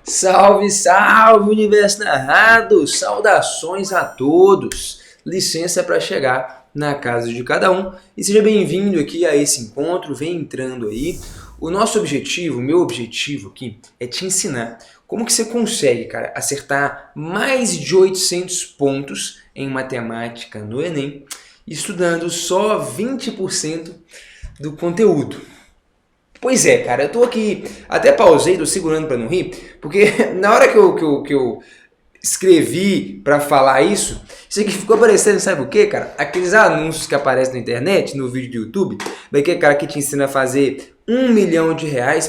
Salve, salve, universo narrado! Saudações a todos! Licença para chegar na casa de cada um e seja bem-vindo aqui a esse encontro, vem entrando aí. O nosso objetivo, o meu objetivo aqui é te ensinar como que você consegue, cara, acertar mais de 800 pontos em matemática no Enem, estudando só 20% do conteúdo. Pois é, cara, eu tô aqui, até pausei, tô segurando pra não rir, porque na hora que eu escrevi pra falar isso aqui ficou parecendo, sabe o que, cara? Aqueles anúncios que aparecem na internet, no vídeo do YouTube, daquele cara que te ensina a fazer R$1 milhão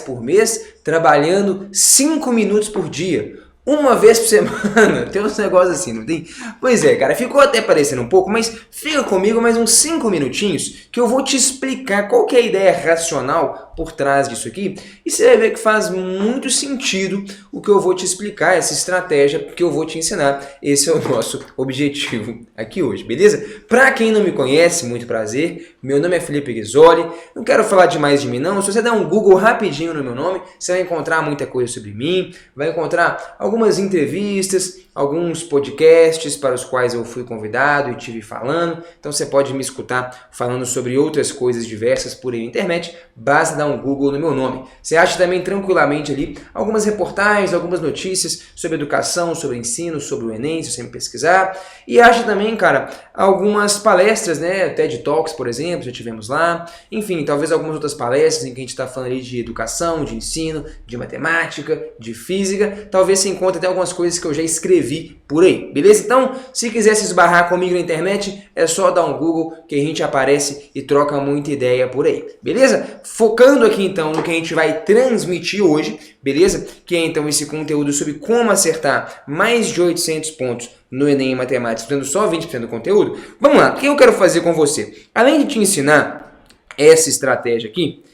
por mês, trabalhando 5 minutos por dia. Uma vez por semana, tem uns negócios assim, não tem? Pois é, cara, ficou até parecendo um pouco, mas fica comigo mais uns 5 minutinhos que eu vou te explicar qual que é a ideia racional por trás disso aqui e você vai ver que faz muito sentido o que eu vou te explicar, essa estratégia que eu vou te ensinar. Esse é o nosso objetivo aqui hoje, beleza? Pra quem não me conhece, muito prazer, meu nome é Felipe Ghisoli, não quero falar demais de mim não, se você der um Google rapidinho no meu nome, você vai encontrar muita coisa sobre mim, vai encontrar algumas entrevistas, alguns podcasts para os quais eu fui convidado e estive falando, então você pode me escutar falando sobre outras coisas diversas por aí na internet, basta dar um Google no meu nome. Você acha também tranquilamente ali algumas reportagens, algumas notícias sobre educação, sobre ensino, sobre o Enem, se você me pesquisar, e acha também, cara, algumas palestras, né, TED Talks, por exemplo, já tivemos lá, enfim, talvez algumas outras palestras em que a gente está falando ali de educação, de ensino, de matemática, de física, talvez você encontre até algumas coisas que eu já escrevi por aí, beleza? Então, se quiser se esbarrar comigo na internet, é só dar um Google que a gente aparece e troca muita ideia por aí, beleza? Focando aqui então no que a gente vai transmitir hoje, beleza? Que é então esse conteúdo sobre como acertar mais de 800 pontos no Enem em matemática, estudando só 20% do conteúdo. Vamos lá, o que eu quero fazer com você? Além de te ensinar essa estratégia aqui,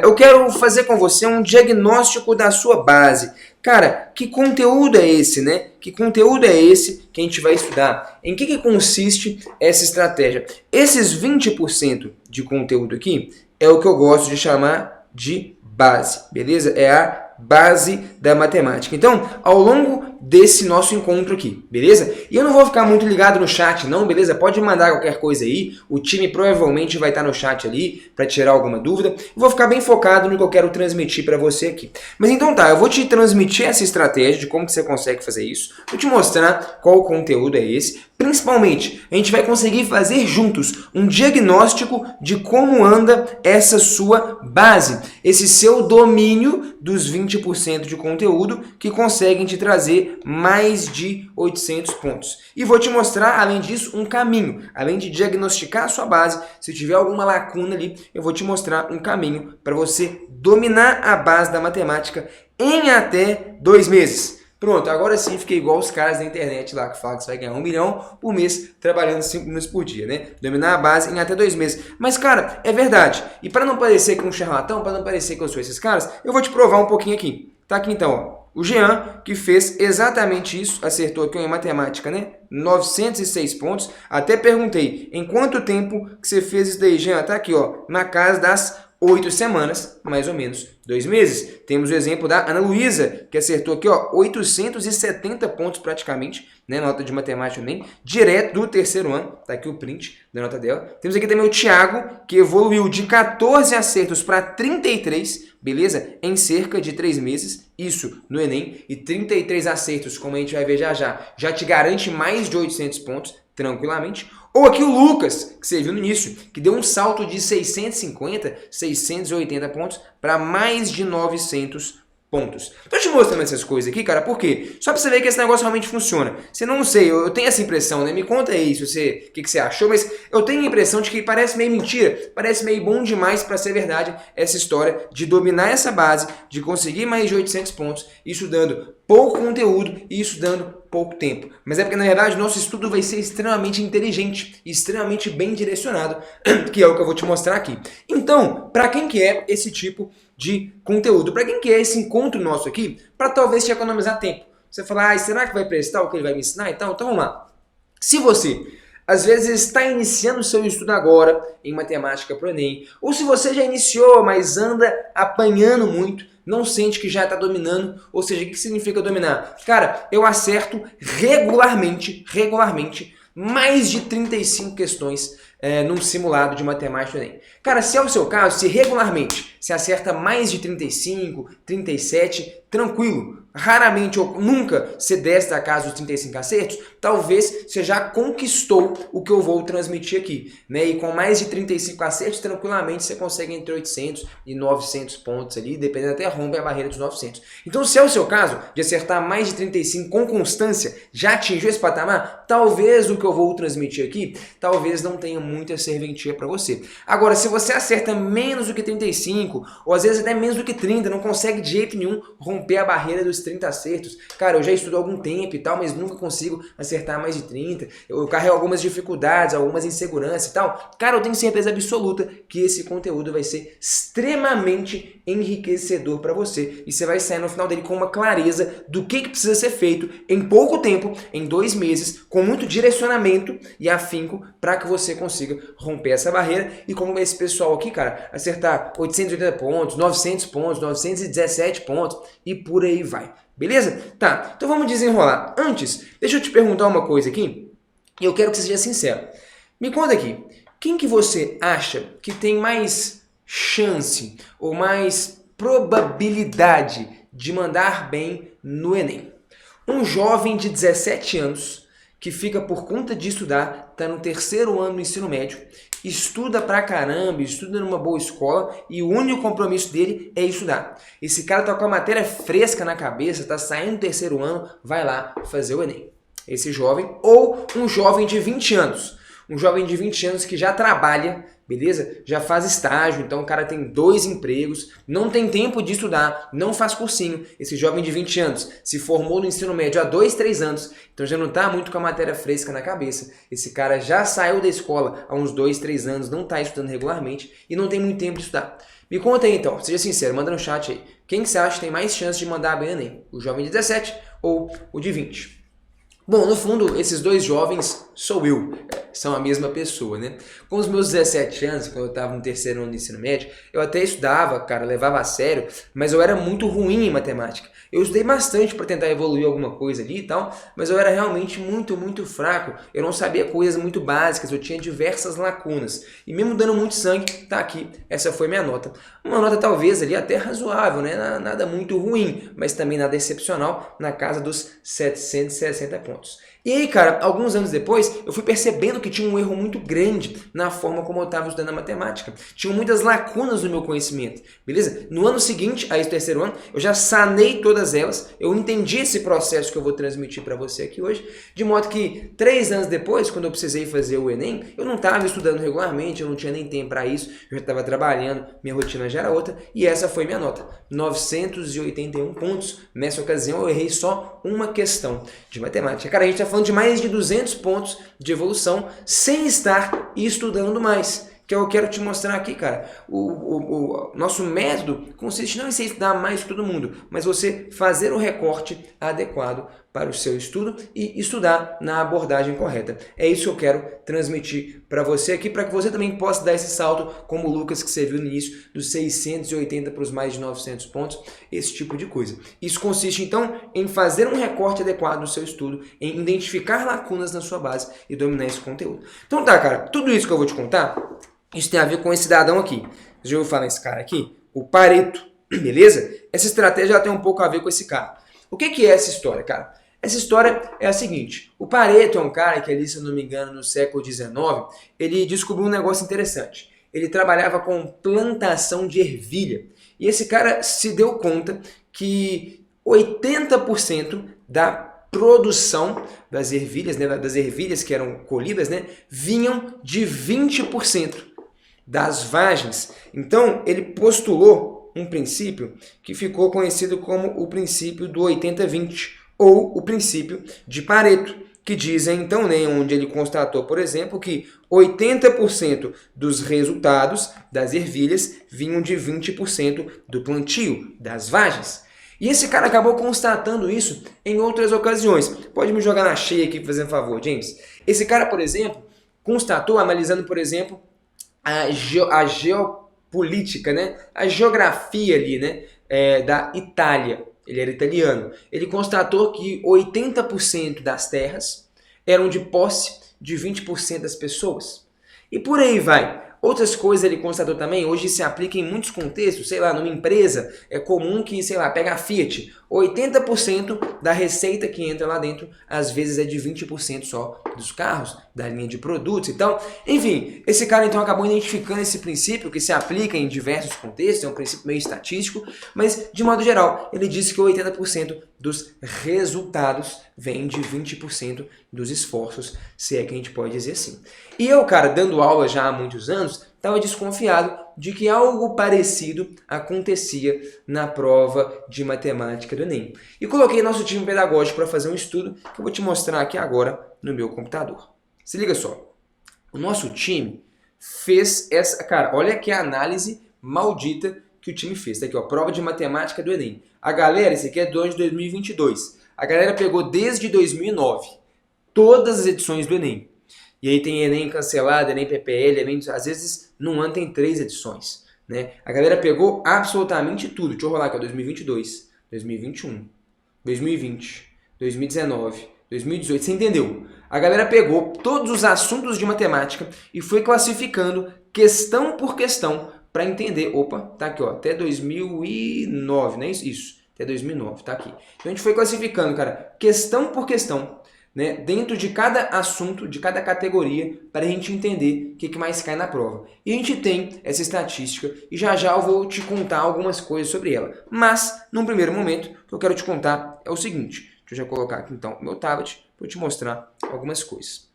eu quero fazer com você um diagnóstico da sua base. Cara, que conteúdo é esse, né? Que conteúdo é esse que a gente vai estudar? Em que consiste essa estratégia? Esses 20% de conteúdo aqui é o que eu gosto de chamar de base, beleza? É a base da matemática. Então, ao longo desse nosso encontro aqui, beleza? E eu não vou ficar muito ligado no chat não, beleza? Pode mandar qualquer coisa aí, o time provavelmente vai estar no chat ali para tirar alguma dúvida. Eu vou ficar bem focado no que eu quero transmitir para você aqui. Mas então tá, eu vou te transmitir essa estratégia de como que você consegue fazer isso, vou te mostrar qual o conteúdo é esse. Principalmente, a gente vai conseguir fazer juntos um diagnóstico de como anda essa sua base, esse seu domínio dos 20% de conteúdo que conseguem te trazer mais de 800 pontos. E vou te mostrar, além disso, um caminho. Além de diagnosticar a sua base, se tiver alguma lacuna ali, eu vou te mostrar um caminho para você dominar a base da matemática em até 2 meses. Pronto, agora sim fiquei igual os caras da internet lá que falam que você vai ganhar 1 milhão por mês trabalhando 5 minutos por dia, né? Dominar a base em até 2 meses. Mas, cara, é verdade. E para não parecer que um charlatão, para não parecer que eu sou esses caras, eu vou te provar um pouquinho aqui. Tá aqui então, ó. O Jean, que fez exatamente isso, acertou aqui em matemática, né? 906 pontos. Até perguntei, em quanto tempo que você fez isso daí, Jean? Tá aqui, ó, na casa das 8 semanas, mais ou menos 2 meses. Temos o exemplo da Ana Luísa, que acertou aqui, ó, 870 pontos praticamente, né, nota de matemática nem direto do terceiro ano. Tá aqui o print da nota dela. Temos aqui também o Thiago, que evoluiu de 14 acertos para 33, beleza? Em cerca de 3 meses, isso no Enem. E 33 acertos, como a gente vai ver já te garante mais de 800 pontos, tranquilamente. Ou aqui o Lucas, que você viu no início, que deu um salto de 650, 680 pontos para mais de 900 pontos. Tô te mostrando essas coisas aqui, cara, por quê? Só pra você ver que esse negócio realmente funciona. Você não sei, eu tenho essa impressão, né? Me conta aí o que você achou, mas eu tenho a impressão de que parece meio mentira, parece meio bom demais para ser verdade essa história de dominar essa base, de conseguir mais de 800 pontos, isso dando pouco conteúdo e isso dando pouco tempo. Mas é porque, na verdade, nosso estudo vai ser extremamente inteligente e extremamente bem direcionado, que é o que eu vou te mostrar aqui. Então, para quem que é esse tipo de conteúdo? Para quem que é esse encontro nosso aqui? Para talvez te economizar tempo. Você falar, será que vai prestar o que ele vai me ensinar? Então vamos lá. Se você às vezes está iniciando o seu estudo agora em matemática para o Enem, ou se você já iniciou, mas anda apanhando muito, não sente que já está dominando, ou seja, o que significa dominar? Cara, eu acerto regularmente, mais de 35 questões num simulado de matemática do Enem. Cara, se é o seu caso, se regularmente se acerta mais de 35, 37, tranquilo. Raramente ou nunca se desce da casa dos 35 acertos, talvez você já conquistou o que eu vou transmitir aqui. Né? E com mais de 35 acertos, tranquilamente você consegue entre 800 e 900 pontos ali, dependendo, até rompe a barreira dos 900. Então, se é o seu caso, de acertar mais de 35 com constância, já atingiu esse patamar, talvez o que eu vou transmitir aqui, talvez não tenha muita serventia para você. Agora, se você acerta menos do que 35, ou às vezes até menos do que 30, não consegue de jeito nenhum romper a barreira dos 30 acertos. Cara, eu já estudo há algum tempo e tal, mas nunca consigo acertar mais de 30. Eu carrego algumas dificuldades, algumas inseguranças e tal. Cara, eu tenho certeza absoluta que esse conteúdo vai ser extremamente enriquecedor para você. E você vai sair no final dele com uma clareza do que precisa ser feito em pouco tempo, em 2 meses, com muito direcionamento e afinco para que você consiga romper essa barreira. E como esse pessoal aqui, cara, acertar 880 pontos, 900 pontos, 917 pontos e por aí vai. Beleza? Tá, então vamos desenrolar. Antes, deixa eu te perguntar uma coisa aqui, e eu quero que você seja sincero. Me conta aqui, quem que você acha que tem mais chance ou mais probabilidade de mandar bem no Enem? Um jovem de 17 anos que fica por conta de estudar, está no 3º ano do ensino médio, estuda pra caramba, estuda numa boa escola e o único compromisso dele é estudar. Esse cara tá com a matéria fresca na cabeça, tá saindo do 3º ano, vai lá fazer o Enem. Esse jovem, ou um jovem de 20 anos. Um jovem de 20 anos que já trabalha, beleza? Já faz estágio, então o cara tem 2 empregos, não tem tempo de estudar, não faz cursinho. Esse jovem de 20 anos se formou no ensino médio há 2, 3 anos, então já não está muito com a matéria fresca na cabeça. Esse cara já saiu da escola há uns 2, 3 anos, não está estudando regularmente e não tem muito tempo de estudar. Me conta aí então, seja sincero, manda no chat aí. Quem que você acha que tem mais chance de mandar bem no Enem? O jovem de 17 ou o de 20? Bom, no fundo, esses 2 jovens sou eu, são a mesma pessoa, né? Com os meus 17 anos, quando eu estava no 3º ano do ensino médio, eu até estudava, cara, levava a sério, mas eu era muito ruim em matemática. Eu estudei bastante para tentar evoluir alguma coisa ali e tal, mas eu era realmente muito fraco. Eu não sabia coisas muito básicas, eu tinha diversas lacunas. E mesmo dando muito sangue, tá aqui, essa foi minha nota. Uma nota talvez ali até razoável, né? Nada muito ruim, mas também nada excepcional, na casa dos 760 pontos. E aí, cara, alguns anos depois, eu fui percebendo que tinha um erro muito grande na forma como eu estava estudando a matemática. Tinham muitas lacunas no meu conhecimento, beleza? No ano seguinte, a esse 3º ano, eu já sanei todas elas, eu entendi esse processo que eu vou transmitir para você aqui hoje, de modo que 3 anos depois, quando eu precisei fazer o Enem, eu não estava estudando regularmente, eu não tinha nem tempo para isso, eu já estava trabalhando, minha rotina já era outra, e essa foi minha nota, 981 pontos. Nessa ocasião, eu errei só uma questão de matemática. Cara, a gente está falando de mais de 200 pontos de evolução sem estar estudando mais. Que eu quero te mostrar aqui, cara. O nosso método consiste não em você estudar mais que todo mundo, mas você fazer o recorte adequado para o seu estudo e estudar na abordagem correta. É isso que eu quero transmitir para você aqui, para que você também possa dar esse salto, como o Lucas que você viu no início, dos 680 para os mais de 900 pontos, esse tipo de coisa. Isso consiste, então, em fazer um recorte adequado do seu estudo, em identificar lacunas na sua base e dominar esse conteúdo. Então tá, cara, tudo isso que eu vou te contar, isso tem a ver com esse cidadão aqui. Você já ouviu falar nesse cara aqui? O Pareto, beleza? Essa estratégia tem um pouco a ver com esse cara. O que é essa história, cara? Essa história é a seguinte. O Pareto é um cara que ali, se eu não me engano, no século XIX, ele descobriu um negócio interessante. Ele trabalhava com plantação de ervilha. E esse cara se deu conta que 80% da produção das ervilhas, né, das ervilhas que eram colhidas, né, vinham de 20% das vagens. Então, ele postulou um princípio que ficou conhecido como o princípio do 80-20, ou o princípio de Pareto, que diz então, né, onde ele constatou, por exemplo, que 80% dos resultados das ervilhas vinham de 20% do plantio, das vagens. E esse cara acabou constatando isso em outras ocasiões. Pode me jogar na cheia aqui, fazendo favor, James. Esse cara, por exemplo, constatou, analisando, por exemplo, a geopolítica, né? A geografia ali, né? Da Itália. Ele era italiano. Ele constatou que 80% das terras eram de posse de 20% das pessoas. E por aí vai. Outras coisas ele constatou também, hoje se aplica em muitos contextos, sei lá, numa empresa é comum que, sei lá, pega a Fiat, 80% da receita que entra lá dentro, às vezes é de 20% só dos carros, da linha de produtos. Então, enfim, esse cara então acabou identificando esse princípio que se aplica em diversos contextos, é um princípio meio estatístico, mas de modo geral, ele disse que 80% dos resultados vem de 20% dos esforços, se é que a gente pode dizer assim. E eu, cara, dando aula já há muitos anos, estava desconfiado de que algo parecido acontecia na prova de matemática do Enem. E coloquei nosso time pedagógico para fazer um estudo que eu vou te mostrar aqui agora no meu computador. Se liga só, o nosso time fez essa... Cara, olha que análise maldita que o time fez. Tá aqui, ó, prova de matemática do Enem. A galera, esse aqui é do ano de 2022. A galera pegou desde 2009 todas as edições do Enem. E aí tem Enem cancelado, Enem PPL, Enem... Às vezes, num ano tem 3 edições, né? A galera pegou absolutamente tudo. Deixa eu rolar aqui, ó, 2022, 2021, 2020, 2019, 2018. Você entendeu? A galera pegou todos os assuntos de matemática e foi classificando questão por questão para entender. Opa, tá aqui, ó, até 2009, não é isso? Isso, até 2009, tá aqui. Então a gente foi classificando, cara, questão por questão, né, dentro de cada assunto, de cada categoria, para a gente entender o que mais cai na prova. E a gente tem essa estatística e já já eu vou te contar algumas coisas sobre ela. Mas, num primeiro momento, o que eu quero te contar é o seguinte. Deixa eu já colocar aqui então o meu tablet para eu te mostrar algumas coisas.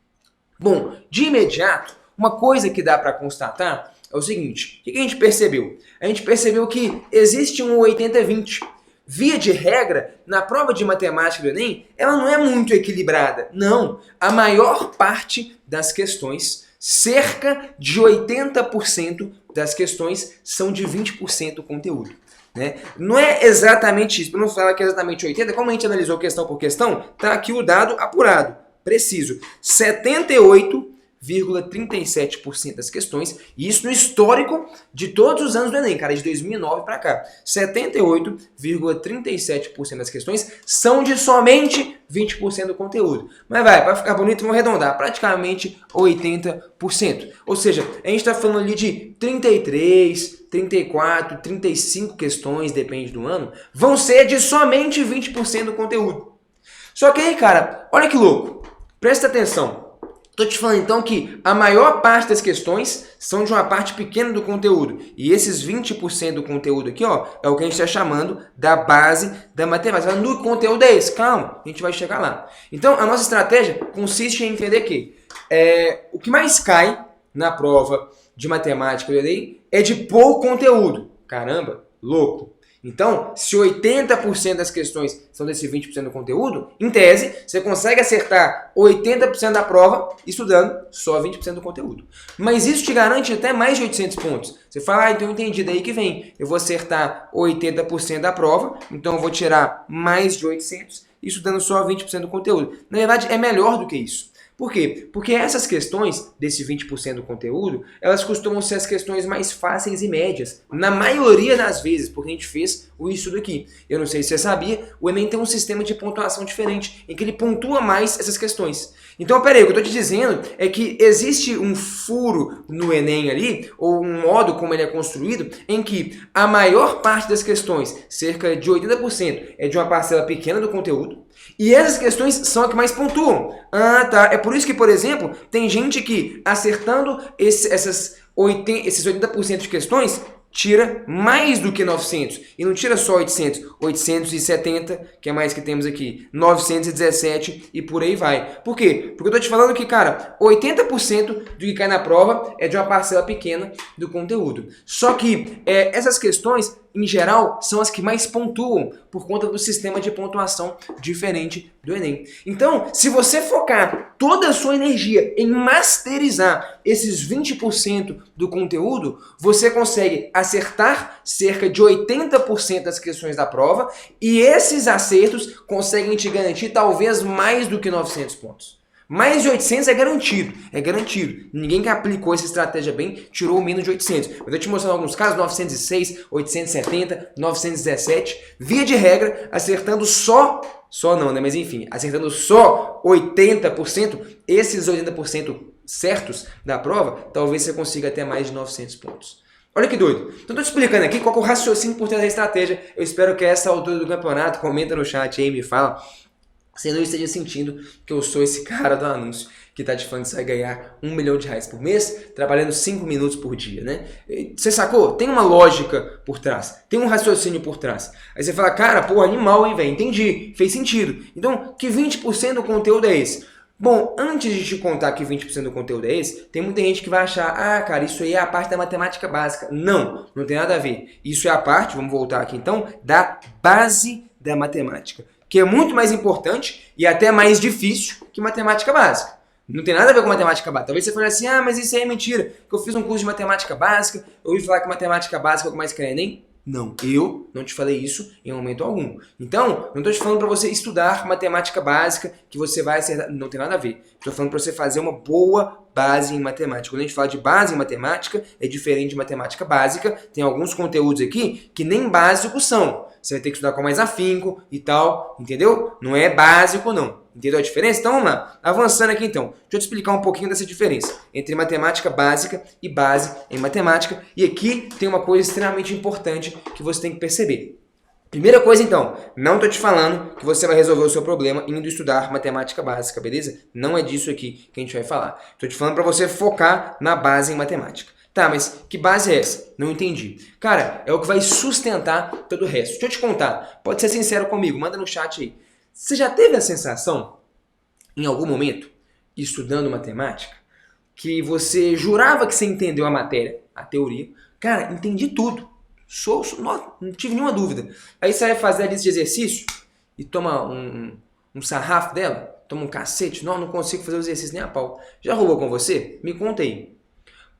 Bom, de imediato, uma coisa que dá para constatar é o seguinte. O que a gente percebeu? A gente percebeu que existe um 80-20. Via de regra, na prova de matemática do Enem, ela não é muito equilibrada. Não, a maior parte das questões, cerca de 80% das questões são de 20% conteúdo. Né? Não é exatamente isso, para não falar que é exatamente 80%, como a gente analisou questão por questão, está aqui o dado apurado, preciso. 78,37% das questões, e isso no histórico de todos os anos do Enem, cara, de 2009 para cá. 78,37% das questões são de somente 20% do conteúdo. Mas vai, para ficar bonito, vamos arredondar, praticamente 80%. Ou seja, a gente está falando ali de 33, 34, 35 questões, depende do ano, vão ser de somente 20% do conteúdo. Só que aí, cara, olha que louco, presta atenção. Estou te falando então que a maior parte das questões são de uma parte pequena do conteúdo. E esses 20% do conteúdo aqui, ó, é o que a gente está chamando da base da matemática. No conteúdo é esse, calma, a gente vai chegar lá. Então, a nossa estratégia consiste em entender que o que mais cai na prova de matemática do Enem é de pouco conteúdo. Caramba, louco. Então, se 80% das questões são desse 20% do conteúdo, em tese, você consegue acertar 80% da prova estudando só 20% do conteúdo. Mas isso te garante até mais de 800 pontos. Você fala, então eu entendi, daí que vem. Eu vou acertar 80% da prova, então eu vou tirar mais de 800, estudando só 20% do conteúdo. Na verdade, é melhor do que isso. Por quê? Porque essas questões, desse 20% do conteúdo, elas costumam ser as questões mais fáceis e médias. Na maioria das vezes, porque a gente fez o estudo aqui. Eu não sei se você sabia, o Enem tem um sistema de pontuação diferente, em que ele pontua mais essas questões. Então, peraí, o que eu estou te dizendo é que existe um furo no Enem ali, ou um modo como ele é construído, em que a maior parte das questões, cerca de 80%, é de uma parcela pequena do conteúdo, e essas questões são as que mais pontuam. Ah, tá. É por isso que, por exemplo, tem gente que acertando esses 80% de questões tira mais do que 900. E não tira só 800. 870, que é mais que temos aqui. 917 e por aí vai. Por quê? Porque eu tô te falando que, cara, 80% do que cai na prova é de uma parcela pequena do conteúdo. Só que essas questões, em geral, são as que mais pontuam por conta do sistema de pontuação diferente do Enem. Então, se você focar toda a sua energia em masterizar esses 20% do conteúdo, você consegue acertar cerca de 80% das questões da prova e esses acertos conseguem te garantir talvez mais do que 900 pontos. Mais de 800 é garantido, é garantido. Ninguém que aplicou essa estratégia bem tirou menos de 800. Eu vou te mostrando alguns casos, 906, 870, 917. Via de regra, acertando só não, né? Mas enfim, acertando só 80%, esses 80% certos da prova, talvez você consiga até mais de 900 pontos. Olha que doido. Então tô te explicando aqui qual é o raciocínio por trás da estratégia. Eu espero que a essa altura do campeonato, comenta no chat aí, me fala, você não esteja sentindo que eu sou esse cara do anúncio que tá te falando que você vai ganhar R$1 milhão por mês, trabalhando 5 minutos por dia, né? Você sacou? Tem uma lógica por trás, tem um raciocínio por trás. Aí você fala, cara, pô, animal, hein, velho? Entendi, fez sentido. Então, que 20% do conteúdo é esse? Bom, antes de te contar que 20% do conteúdo é esse, tem muita gente que vai achar, ah, cara, isso aí é a parte da matemática básica. Não, não tem nada a ver. Isso é a parte, vamos voltar aqui então, da base da matemática, que é muito mais importante e até mais difícil que matemática básica. Não tem nada a ver com matemática básica. Talvez você fale assim, ah, mas isso aí é mentira, que eu fiz um curso de matemática básica, eu ouvi falar que matemática básica é o que mais quer Enem. Não, eu não te falei isso em momento algum. Então, não estou te falando para você estudar matemática básica, que você vai acertar. Não tem nada a ver. Estou falando para você fazer uma boa base em matemática. Quando a gente fala de base em matemática, é diferente de matemática básica. Tem alguns conteúdos aqui que nem básicos são. Você vai ter que estudar com mais afinco e tal, entendeu? Não é básico, não. Entendeu a diferença? Então, vamos lá. Avançando aqui, então. Deixa eu te explicar um pouquinho dessa diferença entre matemática básica e base em matemática. E aqui tem uma coisa extremamente importante que você tem que perceber. Primeira coisa, então, não estou te falando que você vai resolver o seu problema indo estudar matemática básica, beleza? Não é disso aqui que a gente vai falar. Estou te falando para você focar na base em matemática. Tá, mas que base é essa? Não entendi. Cara, é o que vai sustentar todo o resto. Deixa eu te contar. Pode ser sincero comigo, manda no chat aí. Você já teve a sensação, em algum momento, estudando matemática, que você jurava que você entendeu a matéria, a teoria? Cara, entendi tudo. Não tive nenhuma dúvida. Aí você vai fazer a lista de exercício e toma um sarrafo dela, toma um cacete. Não consigo fazer o exercício nem a pau. Já rolou com você? Me conta aí.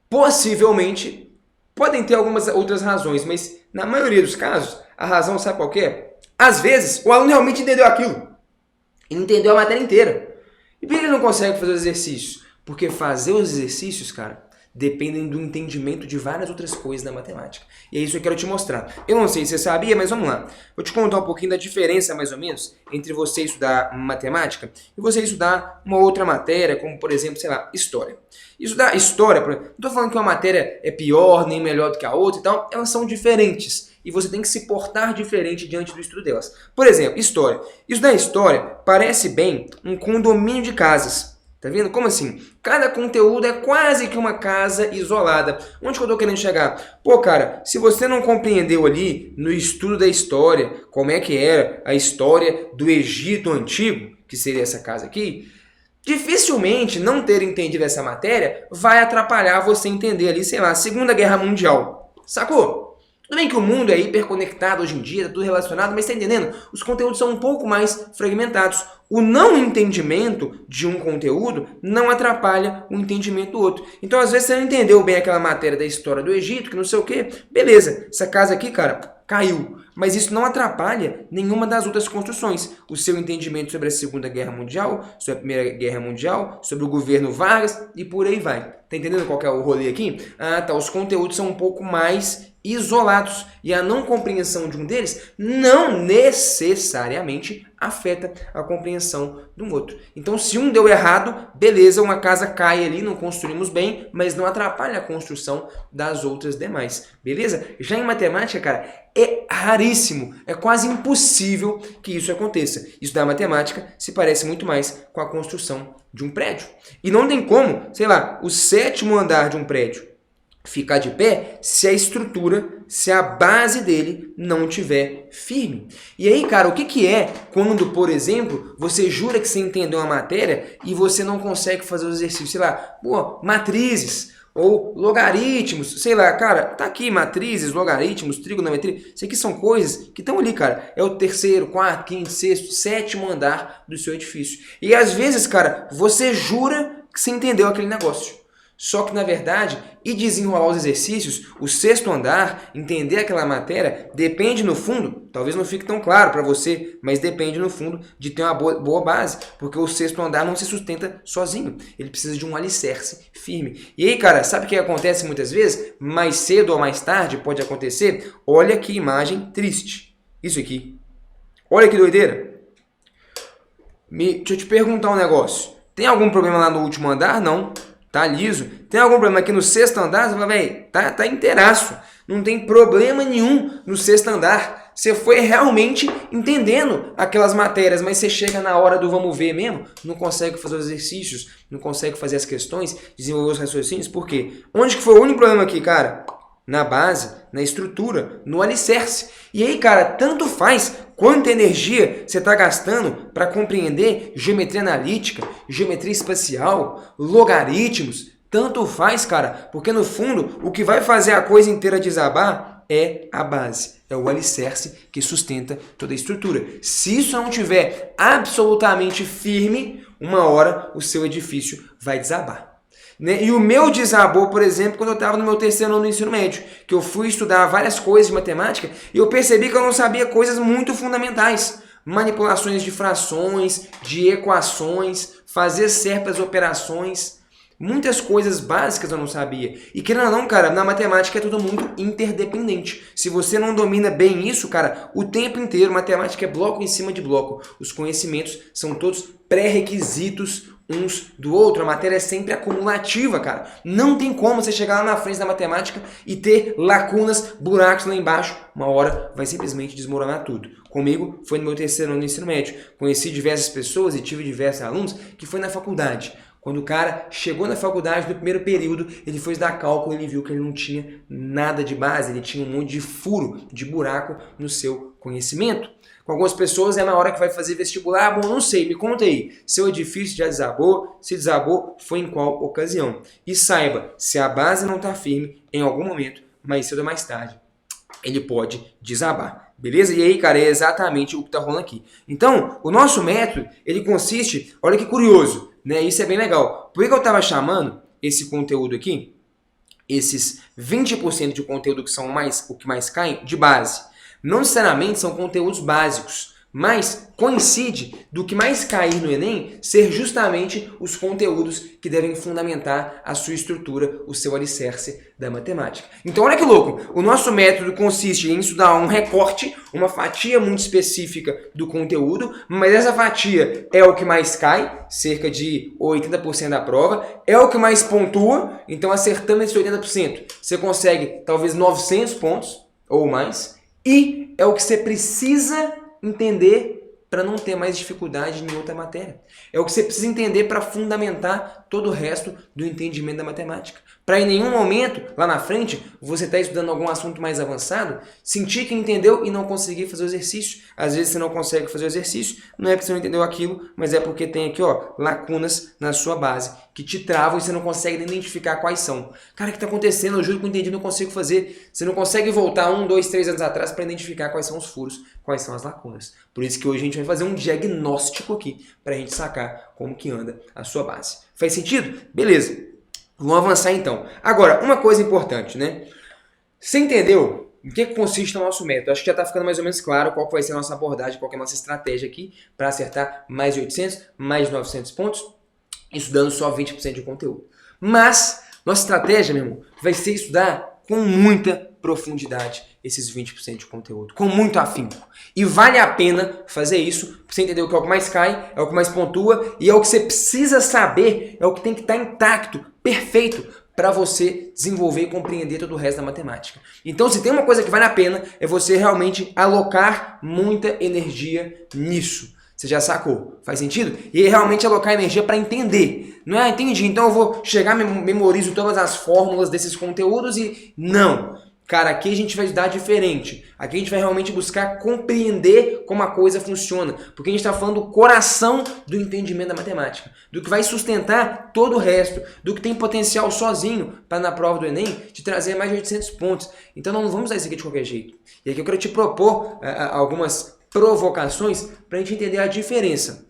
Possivelmente, podem ter algumas outras razões, mas na maioria dos casos, a razão sabe qual que é? Às vezes, o aluno realmente entendeu aquilo. Ele entendeu a matéria inteira. E por que ele não consegue fazer os exercícios? Porque fazer os exercícios, cara, dependem do entendimento de várias outras coisas da matemática. E é isso que eu quero te mostrar. Eu não sei se você sabia, mas vamos lá. Vou te contar um pouquinho da diferença, mais ou menos, entre você estudar matemática e você estudar uma outra matéria, como, por exemplo, sei lá, história. Estudar história, não estou falando que uma matéria é pior, nem melhor do que a outra e tal, elas são diferentes. E você tem que se portar diferente diante do estudo delas. Por exemplo, história. Estudar história parece bem um condomínio de casas. Tá vendo? Como assim? Cada conteúdo é quase que uma casa isolada. Onde que eu tô querendo chegar? Pô, cara, se você não compreendeu ali no estudo da história como é que era a história do Egito Antigo, que seria essa casa aqui, dificilmente não ter entendido essa matéria vai atrapalhar você entender ali, sei lá, a Segunda Guerra Mundial. Sacou? Tudo bem que o mundo é hiperconectado hoje em dia, tá tudo relacionado, mas tá entendendo? Os conteúdos são um pouco mais fragmentados. O não entendimento de um conteúdo não atrapalha o entendimento do outro. Então, às vezes, você não entendeu bem aquela matéria da história do Egito, que não sei o quê. Beleza, essa casa aqui, cara, caiu. Mas isso não atrapalha nenhuma das outras construções. O seu entendimento sobre a Segunda Guerra Mundial, sobre a Primeira Guerra Mundial, sobre o governo Vargas e por aí vai. Tá entendendo qual que é o rolê aqui? Ah, tá, os conteúdos são um pouco mais isolados e a não compreensão de um deles não necessariamente afeta a compreensão do outro. Então, se um deu errado, beleza, uma casa cai ali, não construímos bem, mas não atrapalha a construção das outras demais, beleza? Já em matemática, cara, é raríssimo, é quase impossível que isso aconteça. Estudar matemática se parece muito mais com a construção de um prédio. E não tem como, sei lá, o 7º andar de um prédio ficar de pé se a estrutura, se a base dele não estiver firme. E aí, cara, o que é quando, por exemplo, você jura que você entendeu uma matéria e você não consegue fazer os exercícios, sei lá, pô, matrizes ou logaritmos, sei lá, cara, tá aqui matrizes, logaritmos, trigonometria, isso aqui são coisas que estão ali, cara, é o 3º, 4º, 5º, 6º, 7º andar do seu edifício. E às vezes, cara, você jura que você entendeu aquele negócio. Só que, na verdade, e desenrolar os exercícios, o sexto andar, entender aquela matéria, depende no fundo, talvez não fique tão claro para você, mas depende no fundo de ter uma boa base, porque o sexto andar não se sustenta sozinho, ele precisa de um alicerce firme. E aí, cara, sabe o que acontece muitas vezes? Mais cedo ou mais tarde pode acontecer? Olha que imagem triste. Isso aqui. Olha que doideira. Deixa eu te perguntar um negócio. Tem algum problema lá no último andar? Não. Tá liso. Tem algum problema aqui no sexto andar? Você fala, velho, tá inteiraço. Não tem problema nenhum no sexto andar. Você foi realmente entendendo aquelas matérias, mas você chega na hora do vamos ver mesmo, não consegue fazer os exercícios, não consegue fazer as questões, desenvolver os raciocínios. Por quê? Onde que foi o único problema aqui, cara? Na base, na estrutura, no alicerce. E aí, cara, tanto faz quanta energia você está gastando para compreender geometria analítica, geometria espacial, logaritmos. Tanto faz, cara, porque no fundo o que vai fazer a coisa inteira desabar é a base, é o alicerce que sustenta toda a estrutura. Se isso não tiver absolutamente firme, uma hora o seu edifício vai desabar. E o meu desabou, por exemplo, quando eu estava no meu terceiro ano do ensino médio, que eu fui estudar várias coisas de matemática e eu percebi que eu não sabia coisas muito fundamentais. Manipulações de frações, de equações, fazer certas operações. Muitas coisas básicas eu não sabia. E querendo ou não, cara, na matemática é tudo muito interdependente. Se você não domina bem isso, cara, o tempo inteiro, matemática é bloco em cima de bloco. Os conhecimentos são todos pré-requisitos uns do outro. A matéria é sempre acumulativa, cara. Não tem como você chegar lá na frente da matemática e ter lacunas, buracos lá embaixo. Uma hora vai simplesmente desmoronar tudo. Comigo foi no meu terceiro ano do ensino médio. Conheci diversas pessoas e tive diversos alunos que foi na faculdade. Quando o cara chegou na faculdade, no primeiro período, ele foi dar cálculo e ele viu que ele não tinha nada de base, ele tinha um monte de furo, de buraco no seu conhecimento. Com algumas pessoas é na hora que vai fazer vestibular, bom, não sei, me conta aí, seu edifício já desabou, se desabou, foi em qual ocasião? E saiba, se a base não está firme, em algum momento, mais cedo ou mais tarde, ele pode desabar. Beleza? E aí, cara, é exatamente o que está rolando aqui. Então, o nosso método, ele consiste, olha que curioso, né? Isso é bem legal. Por que eu estava chamando esse conteúdo aqui, esses 20% de conteúdo que são o que mais cai, de base? Não necessariamente são conteúdos básicos, mas coincide do que mais cair no Enem ser justamente os conteúdos que devem fundamentar a sua estrutura, o seu alicerce da matemática. Então olha que louco, o nosso método consiste em estudar um recorte, uma fatia muito específica do conteúdo, mas essa fatia é o que mais cai, cerca de 80% da prova, é o que mais pontua, então acertando esses 80%, você consegue talvez 900 pontos ou mais, e é o que você precisa entender para não ter mais dificuldade em outra matéria. É o que você precisa entender para fundamentar todo o resto do entendimento da matemática. Para em nenhum momento, lá na frente, você está estudando algum assunto mais avançado, sentir que entendeu e não conseguir fazer o exercício. Às vezes você não consegue fazer o exercício, não é porque você não entendeu aquilo, mas é porque tem aqui, ó, lacunas na sua base que te travam e você não consegue nem identificar quais são. Cara, o que está acontecendo? Eu juro que eu entendi, não consigo fazer. Você não consegue voltar 1, 2, 3 anos atrás para identificar quais são os furos, quais são as lacunas. Por isso que hoje a gente vai fazer um diagnóstico aqui para a gente sacar como que anda a sua base. Faz sentido? Beleza. Vamos avançar então. Agora, uma coisa importante, né? Você entendeu em que consiste o nosso método? Acho que já está ficando mais ou menos claro qual vai ser a nossa abordagem, qual é a nossa estratégia aqui para acertar mais de 800, mais de 900 pontos, estudando só 20% de conteúdo. Mas, nossa estratégia, meu irmão, vai ser estudar com muita profundidade esses 20% de conteúdo, com muito afinco. E vale a pena fazer isso, para você entender o que é o que mais cai, é o que mais pontua, e é o que você precisa saber, é o que tem que estar intacto, perfeito, para você desenvolver e compreender todo o resto da matemática. Então, se tem uma coisa que vale a pena, é você realmente alocar muita energia nisso. Você já sacou? Faz sentido? E realmente alocar energia para entender. Não é, entendi, então eu vou chegar, memorizo todas as fórmulas desses conteúdos e... Não! Cara, aqui a gente vai estudar diferente. Aqui a gente vai realmente buscar compreender como a coisa funciona. Porque a gente está falando do coração do entendimento da matemática. Do que vai sustentar todo o resto. Do que tem potencial sozinho para na prova do Enem te trazer mais de 800 pontos. Então não vamos usar isso aqui de qualquer jeito. E aqui eu quero te propor algumas provocações para a gente entender a diferença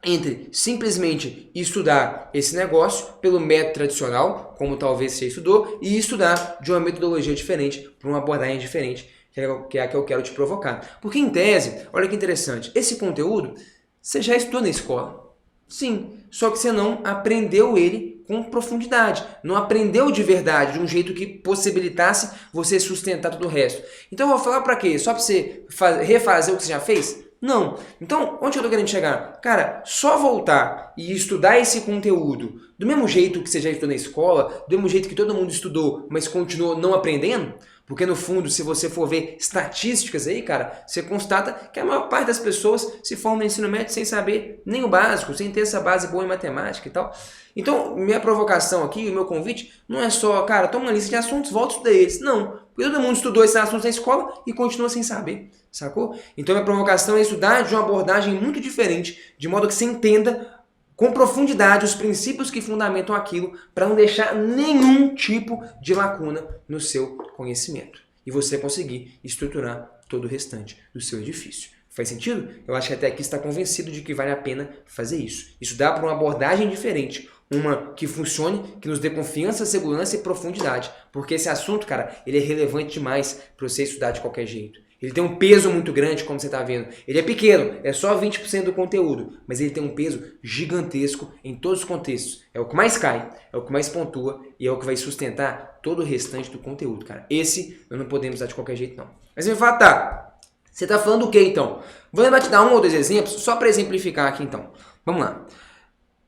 entre simplesmente estudar esse negócio pelo método tradicional, como talvez você estudou, e estudar de uma metodologia diferente, por uma abordagem diferente, que é a que eu quero te provocar. Porque em tese, olha que interessante, esse conteúdo você já estudou na escola. Sim, só que você não aprendeu ele com profundidade, não aprendeu de verdade, de um jeito que possibilitasse você sustentar todo o resto. Então eu vou falar para quê? Só para você refazer o que você já fez? Não. Então, onde eu tô querendo chegar? Cara, só voltar e estudar esse conteúdo do mesmo jeito que você já estudou na escola, do mesmo jeito que todo mundo estudou, mas continuou não aprendendo, porque no fundo, se você for ver estatísticas aí, cara, você constata que a maior parte das pessoas se forma no ensino médio sem saber nem o básico, sem ter essa base boa em matemática e tal. Então, minha provocação aqui, o meu convite, não é só, cara, toma uma lista de assuntos, volta a estudar eles. Não, porque todo mundo estudou esses assuntos na escola e continua sem saber, sacou? Então, minha provocação é estudar de uma abordagem muito diferente, de modo que você entenda com profundidade os princípios que fundamentam aquilo, para não deixar nenhum tipo de lacuna no seu conhecimento. E você conseguir estruturar todo o restante do seu edifício. Faz sentido? Eu acho que até aqui está convencido de que vale a pena fazer isso. Isso dá para uma abordagem diferente. Uma que funcione, que nos dê confiança, segurança e profundidade. Porque esse assunto, cara, ele é relevante demais para você estudar de qualquer jeito. Ele tem um peso muito grande, como você está vendo. Ele é pequeno, é só 20% do conteúdo, mas ele tem um peso gigantesco em todos os contextos. É o que mais cai, é o que mais pontua e é o que vai sustentar todo o restante do conteúdo, cara. Esse nós não podemos dar de qualquer jeito, não. Mas você me fala, tá, você está falando o quê, então? Vou te dar um ou dois exemplos, só para exemplificar aqui, então. Vamos lá.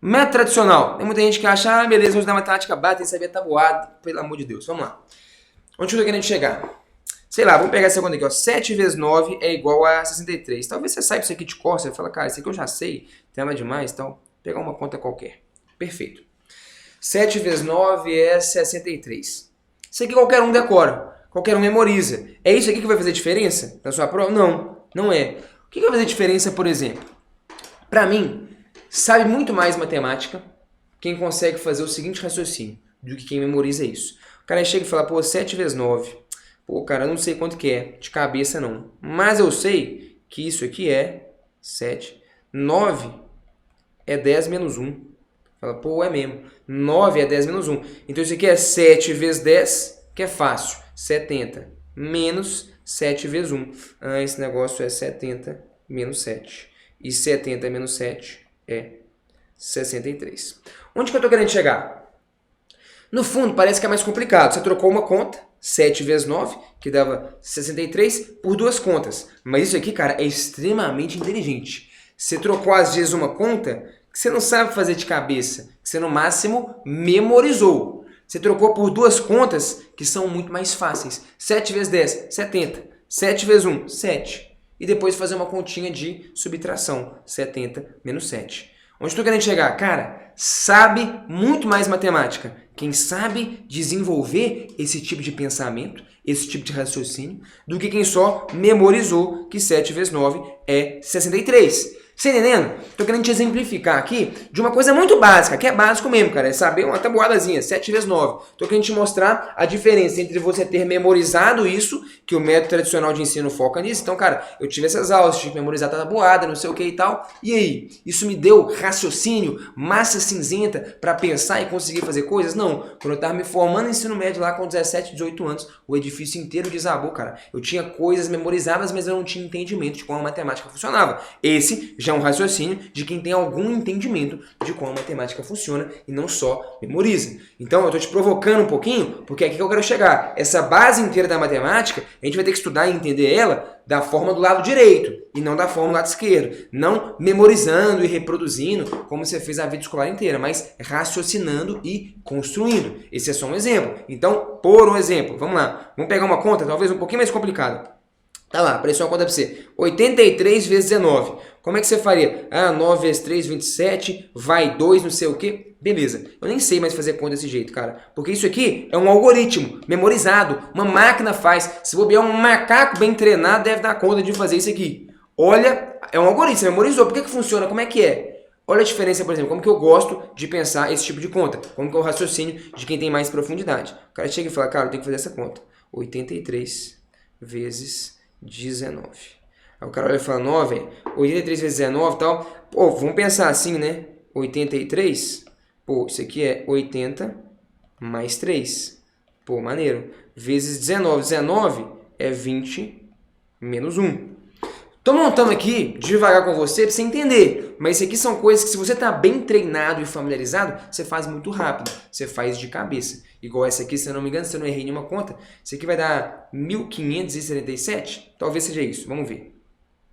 Método tradicional. Tem muita gente que acha, ah, beleza, vamos dar matemática básica, tem que saber tabuado, pelo amor de Deus. Vamos lá. Onde eu estou querendo chegar? Sei lá, vamos pegar essa conta aqui, ó. 7 vezes 9 é igual a 63. Talvez você saiba isso aqui de cor, você fala, cara, isso aqui eu já sei, tem nada demais, então vou pegar uma conta qualquer. Perfeito. 7 vezes 9 é 63. Isso aqui qualquer um decora, qualquer um memoriza. É isso aqui que vai fazer diferença na sua prova? Não, não é. O que vai fazer diferença, por exemplo? Para mim, sabe muito mais matemática quem consegue fazer o seguinte raciocínio do que quem memoriza isso. O cara chega e fala, pô, 7 vezes 9... Pô, cara, eu não sei quanto que é, de cabeça não. Mas eu sei que isso aqui é 7. 9 é 10 menos 1. Fala, pô, é mesmo. 9 é 10 menos 1. Então isso aqui é 7 vezes 10, que é fácil. 70 menos 7 vezes 1. Ah, esse negócio é 70 menos 7. E 70 menos 7 é 63. Onde que eu tô querendo chegar? No fundo, parece que é mais complicado. Você trocou uma conta, 7 vezes 9, que dava 63, por duas contas. Mas isso aqui, cara, é extremamente inteligente. Você trocou, às vezes, uma conta que você não sabe fazer de cabeça, que você, no máximo, memorizou. Você trocou por duas contas que são muito mais fáceis. 7 vezes 10, 70. 7 vezes 1, 7. E depois fazer uma continha de subtração, 70 menos 7. Onde estou querendo chegar? Cara, sabe muito mais matemática quem sabe desenvolver esse tipo de pensamento, esse tipo de raciocínio, do que quem só memorizou que 7 vezes 9 é 63. Você entendendo? Estou querendo te exemplificar aqui de uma coisa muito básica, que é básico mesmo, cara. É saber uma tabuadazinha, 7 vezes 9. Estou querendo te mostrar a diferença entre você ter memorizado isso, que o método tradicional de ensino foca nisso. Então, cara, eu tive essas aulas, tive que memorizar a tabuada, não sei o que e tal. E aí? Isso me deu raciocínio, massa cinzenta para pensar e conseguir fazer coisas? Não. Quando eu estava me formando no ensino médio lá com 17, 18 anos, o edifício inteiro desabou, cara. Eu tinha coisas memorizadas, mas eu não tinha entendimento de como a matemática funcionava. Esse já é um raciocínio de quem tem algum entendimento de como a matemática funciona e não só memoriza. Então eu estou te provocando um pouquinho, porque é aqui que eu quero chegar. Essa base inteira da matemática, a gente vai ter que estudar e entender ela da forma do lado direito e não da forma do lado esquerdo. Não memorizando e reproduzindo como você fez a vida escolar inteira, mas raciocinando e construindo. Esse é só um exemplo. Então, por um exemplo, vamos lá. Vamos pegar uma conta talvez um pouquinho mais complicada. Tá lá, apareceu uma conta para você. 83 vezes 19. Como é que você faria? Ah, 9 vezes 3, 27, vai 2, não sei o quê. Beleza. Eu nem sei mais fazer conta desse jeito, cara. Porque isso aqui é um algoritmo memorizado. Uma máquina faz. Se bobear um macaco bem treinado, deve dar conta de fazer isso aqui. Olha, é um algoritmo, você memorizou. Por que funciona? Como é que é? Olha a diferença, por exemplo, como que eu gosto de pensar esse tipo de conta. Como que é o raciocínio de quem tem mais profundidade. O cara chega e fala, cara, eu tenho que fazer essa conta. 83 vezes 19. Aí o cara olha e fala, 9, 83 vezes 19 e tal. Pô, vamos pensar assim, né? 83, pô, isso aqui é 80 mais 3. Pô, maneiro. Vezes 19. 19 é 20 menos 1. Tô montando aqui devagar com você para você entender, mas isso aqui são coisas que se você tá bem treinado e familiarizado, você faz muito rápido, você faz de cabeça. Igual essa aqui, se eu não me engano, se eu não errei nenhuma conta, isso aqui vai dar 1577, talvez seja isso, vamos ver.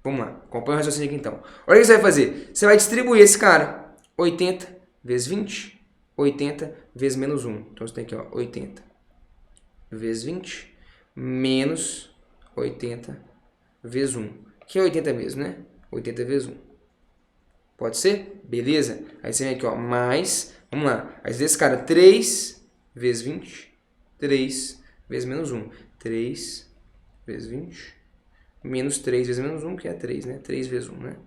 Vamos lá, acompanha o raciocínio aqui então. Olha o que você vai fazer, você vai distribuir esse cara, 80 vezes 20, 80 vezes menos 1. Então você tem aqui, ó, 80 vezes 20, menos 80 vezes 1. Que é 80 mesmo, né? 80 vezes 1. Pode ser? Beleza? Aí você vem aqui, ó, mais, vamos lá. Aí esse cara, 3 vezes 20, 3 vezes menos 1. 3 vezes 20, menos 3 vezes menos 1, que é 3, né? 3 vezes 1, né?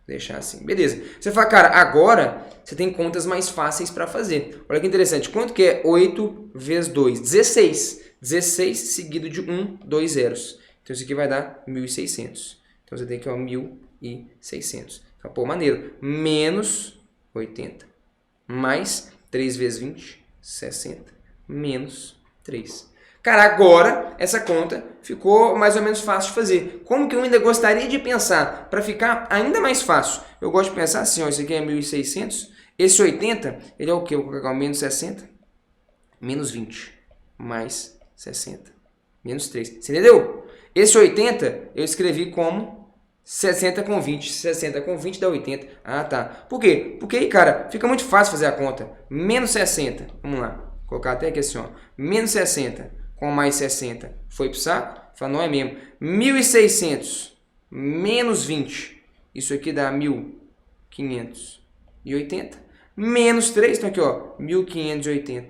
Deixar assim. Beleza. Você fala, cara, agora você tem contas mais fáceis para fazer. Olha que interessante. Quanto que é 8 vezes 2? 16. 16 seguido de 1, 2 zeros. Então isso aqui vai dar 1.600. Então, você tem aqui, ó, 1.600. Então, pô, maneiro. Menos 80. Mais 3 vezes 20, 60. Menos 3. Cara, agora essa conta ficou mais ou menos fácil de fazer. Como que eu ainda gostaria de pensar para ficar ainda mais fácil? Eu gosto de pensar assim, ó, isso aqui é 1.600. Esse 80, ele é o quê? Eu vou colocar o menos 60. Menos 20. Mais 60. Menos 3. Você entendeu? Esse 80 eu escrevi como 60 com 20. 60 com 20 dá 80. Ah, tá. Por quê? Porque aí, cara, fica muito fácil fazer a conta. Menos 60. Vamos lá. Vou colocar até aqui assim, ó. Menos 60 com mais 60. Foi pro saco? Fala, não é mesmo. 1.600 menos 20. Isso aqui dá 1.580. Menos 3. Então aqui, ó. 1.580.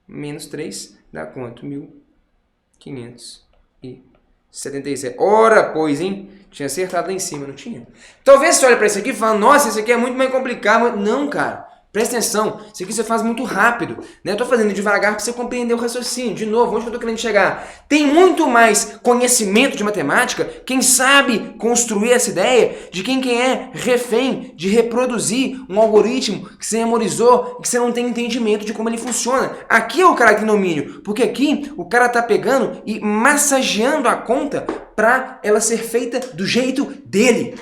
Menos 3 dá quanto? 1.577. Ora, pois, hein? Tinha acertado lá em cima, não tinha? Talvez você olhe para isso aqui e fale, nossa, isso aqui é muito mais complicado. Não, cara. Presta atenção. Isso aqui você faz muito rápido. Né? Eu estou fazendo devagar para você compreender o raciocínio. De novo, onde eu estou querendo chegar? Tem muito mais conhecimento de matemática, quem sabe construir essa ideia, de quem é refém de reproduzir um algoritmo que você memorizou e que você não tem entendimento de como ele funciona. Aqui é o cara que tem domínio, porque aqui o cara está pegando e massageando a conta para ela ser feita do jeito dele.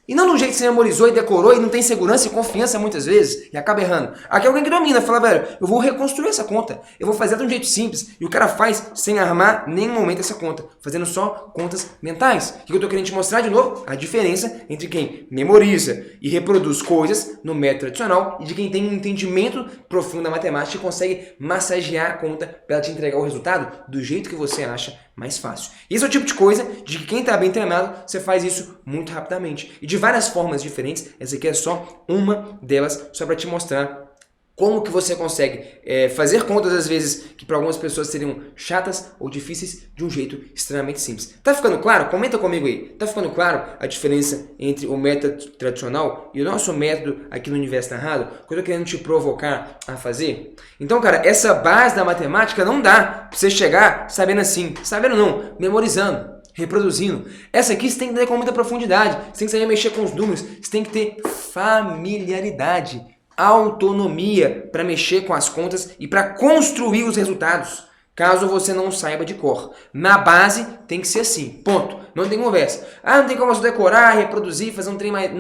E não do jeito que você memorizou e decorou e não tem segurança e confiança muitas vezes e acaba errando. Aqui é alguém que domina, fala, velho, eu vou reconstruir essa conta, eu vou fazer de um jeito simples. E o cara faz sem armar em nenhum momento essa conta, fazendo só contas mentais. O que eu estou querendo te mostrar de novo? A diferença entre quem memoriza e reproduz coisas no método tradicional e de quem tem um entendimento profundo da matemática e consegue massagear a conta para ela te entregar o resultado do jeito que você acha mais fácil. Esse é o tipo de coisa de que quem está bem treinado, você faz isso muito rapidamente. E de várias formas diferentes, essa aqui é só uma delas, só para te mostrar como que você consegue fazer contas, às vezes, que para algumas pessoas seriam chatas ou difíceis, de um jeito extremamente simples. Tá ficando claro? Comenta comigo aí. Tá ficando claro a diferença entre o método tradicional e o nosso método aqui no Universo Narrado? Que eu tô querendo te provocar a fazer? Então, cara, essa base da matemática não dá pra você chegar sabendo assim. Sabendo não, memorizando. Reproduzindo. Essa aqui você tem que ter com muita profundidade. Você tem que saber mexer com os números. Você tem que ter familiaridade, autonomia para mexer com as contas e para construir os resultados, caso você não saiba de cor. Na base tem que ser assim, ponto. Não tem conversa. Ah, não tem como você decorar, reproduzir, fazer um trem mais...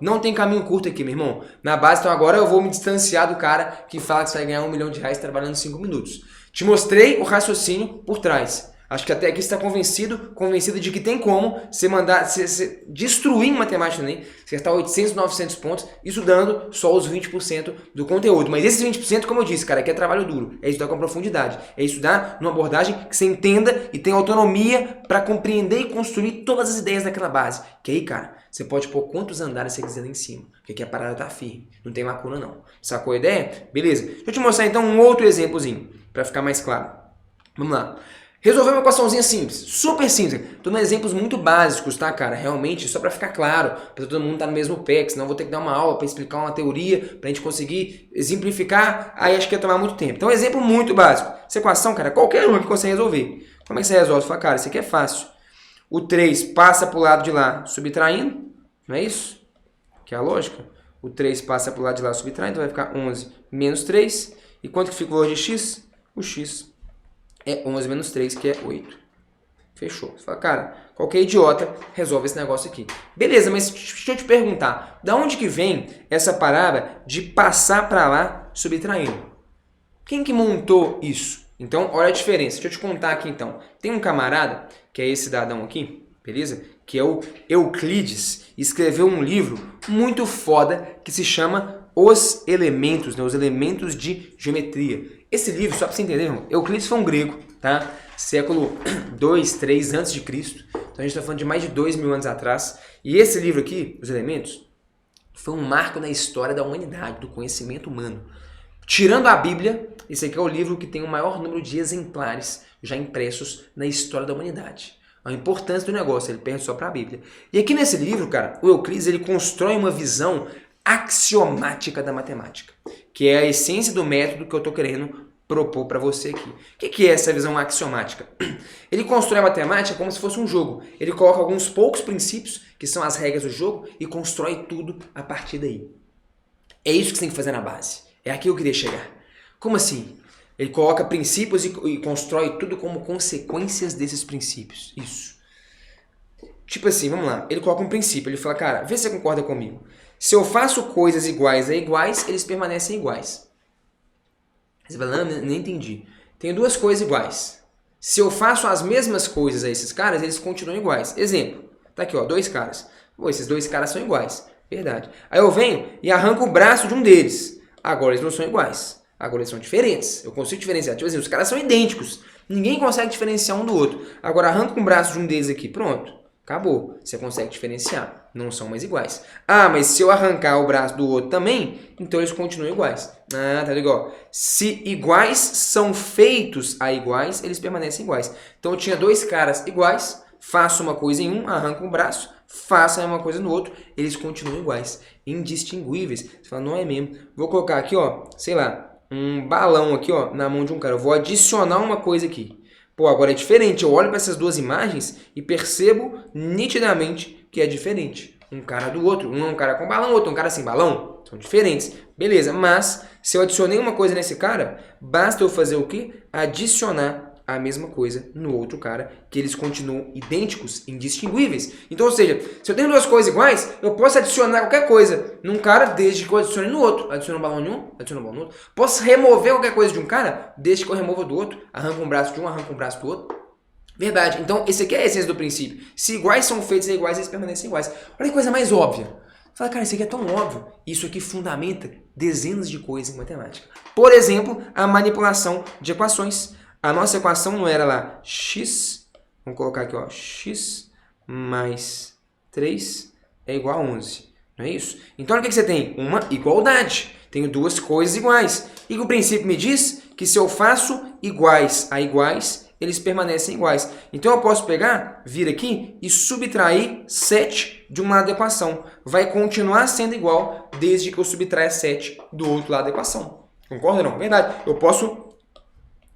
Não tem caminho curto aqui, meu irmão. Na base, então agora eu vou me distanciar do cara que fala que você vai ganhar R$1 milhão trabalhando 5 minutos. Te mostrei o raciocínio por trás. Acho que até aqui você está convencido de que tem como você mandar, você destruir em matemática nem, acertar 800, 900 pontos, estudando só os 20% do conteúdo. Mas esses 20%, como eu disse, cara, aqui é trabalho duro, é estudar com profundidade, é estudar numa abordagem que você entenda e tenha autonomia para compreender e construir todas as ideias daquela base. Que aí, cara, você pode pôr quantos andares você quiser lá em cima, porque aqui a parada tá firme, não tem lacuna não. Sacou a ideia? Beleza. Deixa eu te mostrar então um outro exemplozinho, para ficar mais claro. Vamos lá. Resolver uma equaçãozinha simples, super simples. Estou dando exemplos muito básicos, tá, cara? Realmente, só para ficar claro, para todo mundo estar no mesmo pé, senão eu vou ter que dar uma aula para explicar uma teoria, para a gente conseguir exemplificar, aí acho que ia tomar muito tempo. Então, um exemplo muito básico. Essa equação, cara, qualquer um que consegue resolver. Como é que você resolve? Você fala, cara, isso aqui é fácil. O 3 passa para o lado de lá, subtraindo, não é isso? que é a lógica. O 3 passa para o lado de lá, subtrai, então vai ficar 11 menos 3. E quanto que fica o valor de x? O x é 11 menos 3, que é 8. Fechou. Você fala, cara, qualquer idiota resolve esse negócio aqui. Beleza, mas deixa eu te perguntar, da onde que vem essa parada de passar para lá subtraindo? Quem que montou isso? Então, olha a diferença. Deixa eu te contar aqui então. Tem um camarada, que é esse cidadão aqui, beleza? Que é o Euclides, escreveu um livro muito foda que se chama Os Elementos, né? Os Elementos de Geometria. Esse livro, só para você entender, irmão, Euclides foi um grego, tá? Século 2, 3 antes de Cristo. Então a gente está falando de mais de 2.000 anos atrás. E esse livro aqui, Os Elementos, foi um marco na história da humanidade, do conhecimento humano. Tirando a Bíblia, esse aqui é o livro que tem o maior número de exemplares já impressos na história da humanidade. A importância do negócio, ele perde só para a Bíblia. E aqui nesse livro, cara, o Euclides ele constrói uma visão axiomática da matemática, que é a essência do método que eu estou querendo propor para você aqui. O que é essa visão axiomática? Ele constrói a matemática como se fosse um jogo. Ele coloca alguns poucos princípios, que são as regras do jogo, e constrói tudo a partir daí. É isso que você tem que fazer na base. É aqui que eu queria chegar. Como assim? Ele coloca princípios e constrói tudo como consequências desses princípios. Isso. Tipo assim, vamos lá. Ele coloca um princípio. Ele fala, cara, vê se você concorda comigo. Se eu faço coisas iguais a iguais, eles permanecem iguais. Você fala, não, nem entendi. Tenho duas coisas iguais. Se eu faço as mesmas coisas a esses caras, eles continuam iguais. Exemplo. Tá aqui, ó, dois caras. Pô, esses dois caras são iguais. Verdade. Aí eu venho e arranco o braço de um deles. Agora eles não são iguais. Agora eles são diferentes. Eu consigo diferenciar. Tipo assim, os caras são idênticos. Ninguém consegue diferenciar um do outro. Agora arranca um braço de um deles aqui. Pronto. Acabou. Você consegue diferenciar. Não são mais iguais. Ah, mas se eu arrancar o braço do outro também, então eles continuam iguais. Ah, tá legal. Se iguais são feitos a iguais, eles permanecem iguais. Então eu tinha dois caras iguais. Faço uma coisa em um, arranco um braço. Faça uma coisa no outro, eles continuam iguais, indistinguíveis. Você fala, não é mesmo. Vou colocar aqui, ó, sei lá, um balão aqui, ó, na mão de um cara. Eu vou adicionar uma coisa aqui. Pô, agora é diferente. Eu olho para essas duas imagens e percebo nitidamente que é diferente. Um cara do outro. Um é um cara com balão, outro é um cara sem balão. São diferentes. Beleza, mas se eu adicionei uma coisa nesse cara, basta eu fazer o quê? Adicionar a mesma coisa no outro cara, que eles continuam idênticos, indistinguíveis. Então, ou seja, se eu tenho duas coisas iguais, eu posso adicionar qualquer coisa num cara desde que eu adicione no outro. Adiciono um balão em um, adiciono um balão no outro. Posso remover qualquer coisa de um cara desde que eu remova do outro. Arranco um braço de um, arranco um braço do outro. Verdade. Então, esse aqui é a essência do princípio. Se iguais são feitos a iguais, eles permanecem iguais. Olha que coisa mais óbvia. Fala, cara, isso aqui é tão óbvio. Isso aqui fundamenta dezenas de coisas em matemática. Por exemplo, a manipulação de equações. A nossa equação não era lá x, vamos colocar aqui, ó, x mais 3 é igual a 11, não é isso? Então, olha o que você tem? Uma igualdade. Tenho duas coisas iguais. E o princípio me diz que se eu faço iguais a iguais, eles permanecem iguais. Então, eu posso pegar, vir aqui e subtrair 7 de um lado da equação. Vai continuar sendo igual desde que eu subtraia 7 do outro lado da equação. Concorda ou não? Verdade. Eu posso...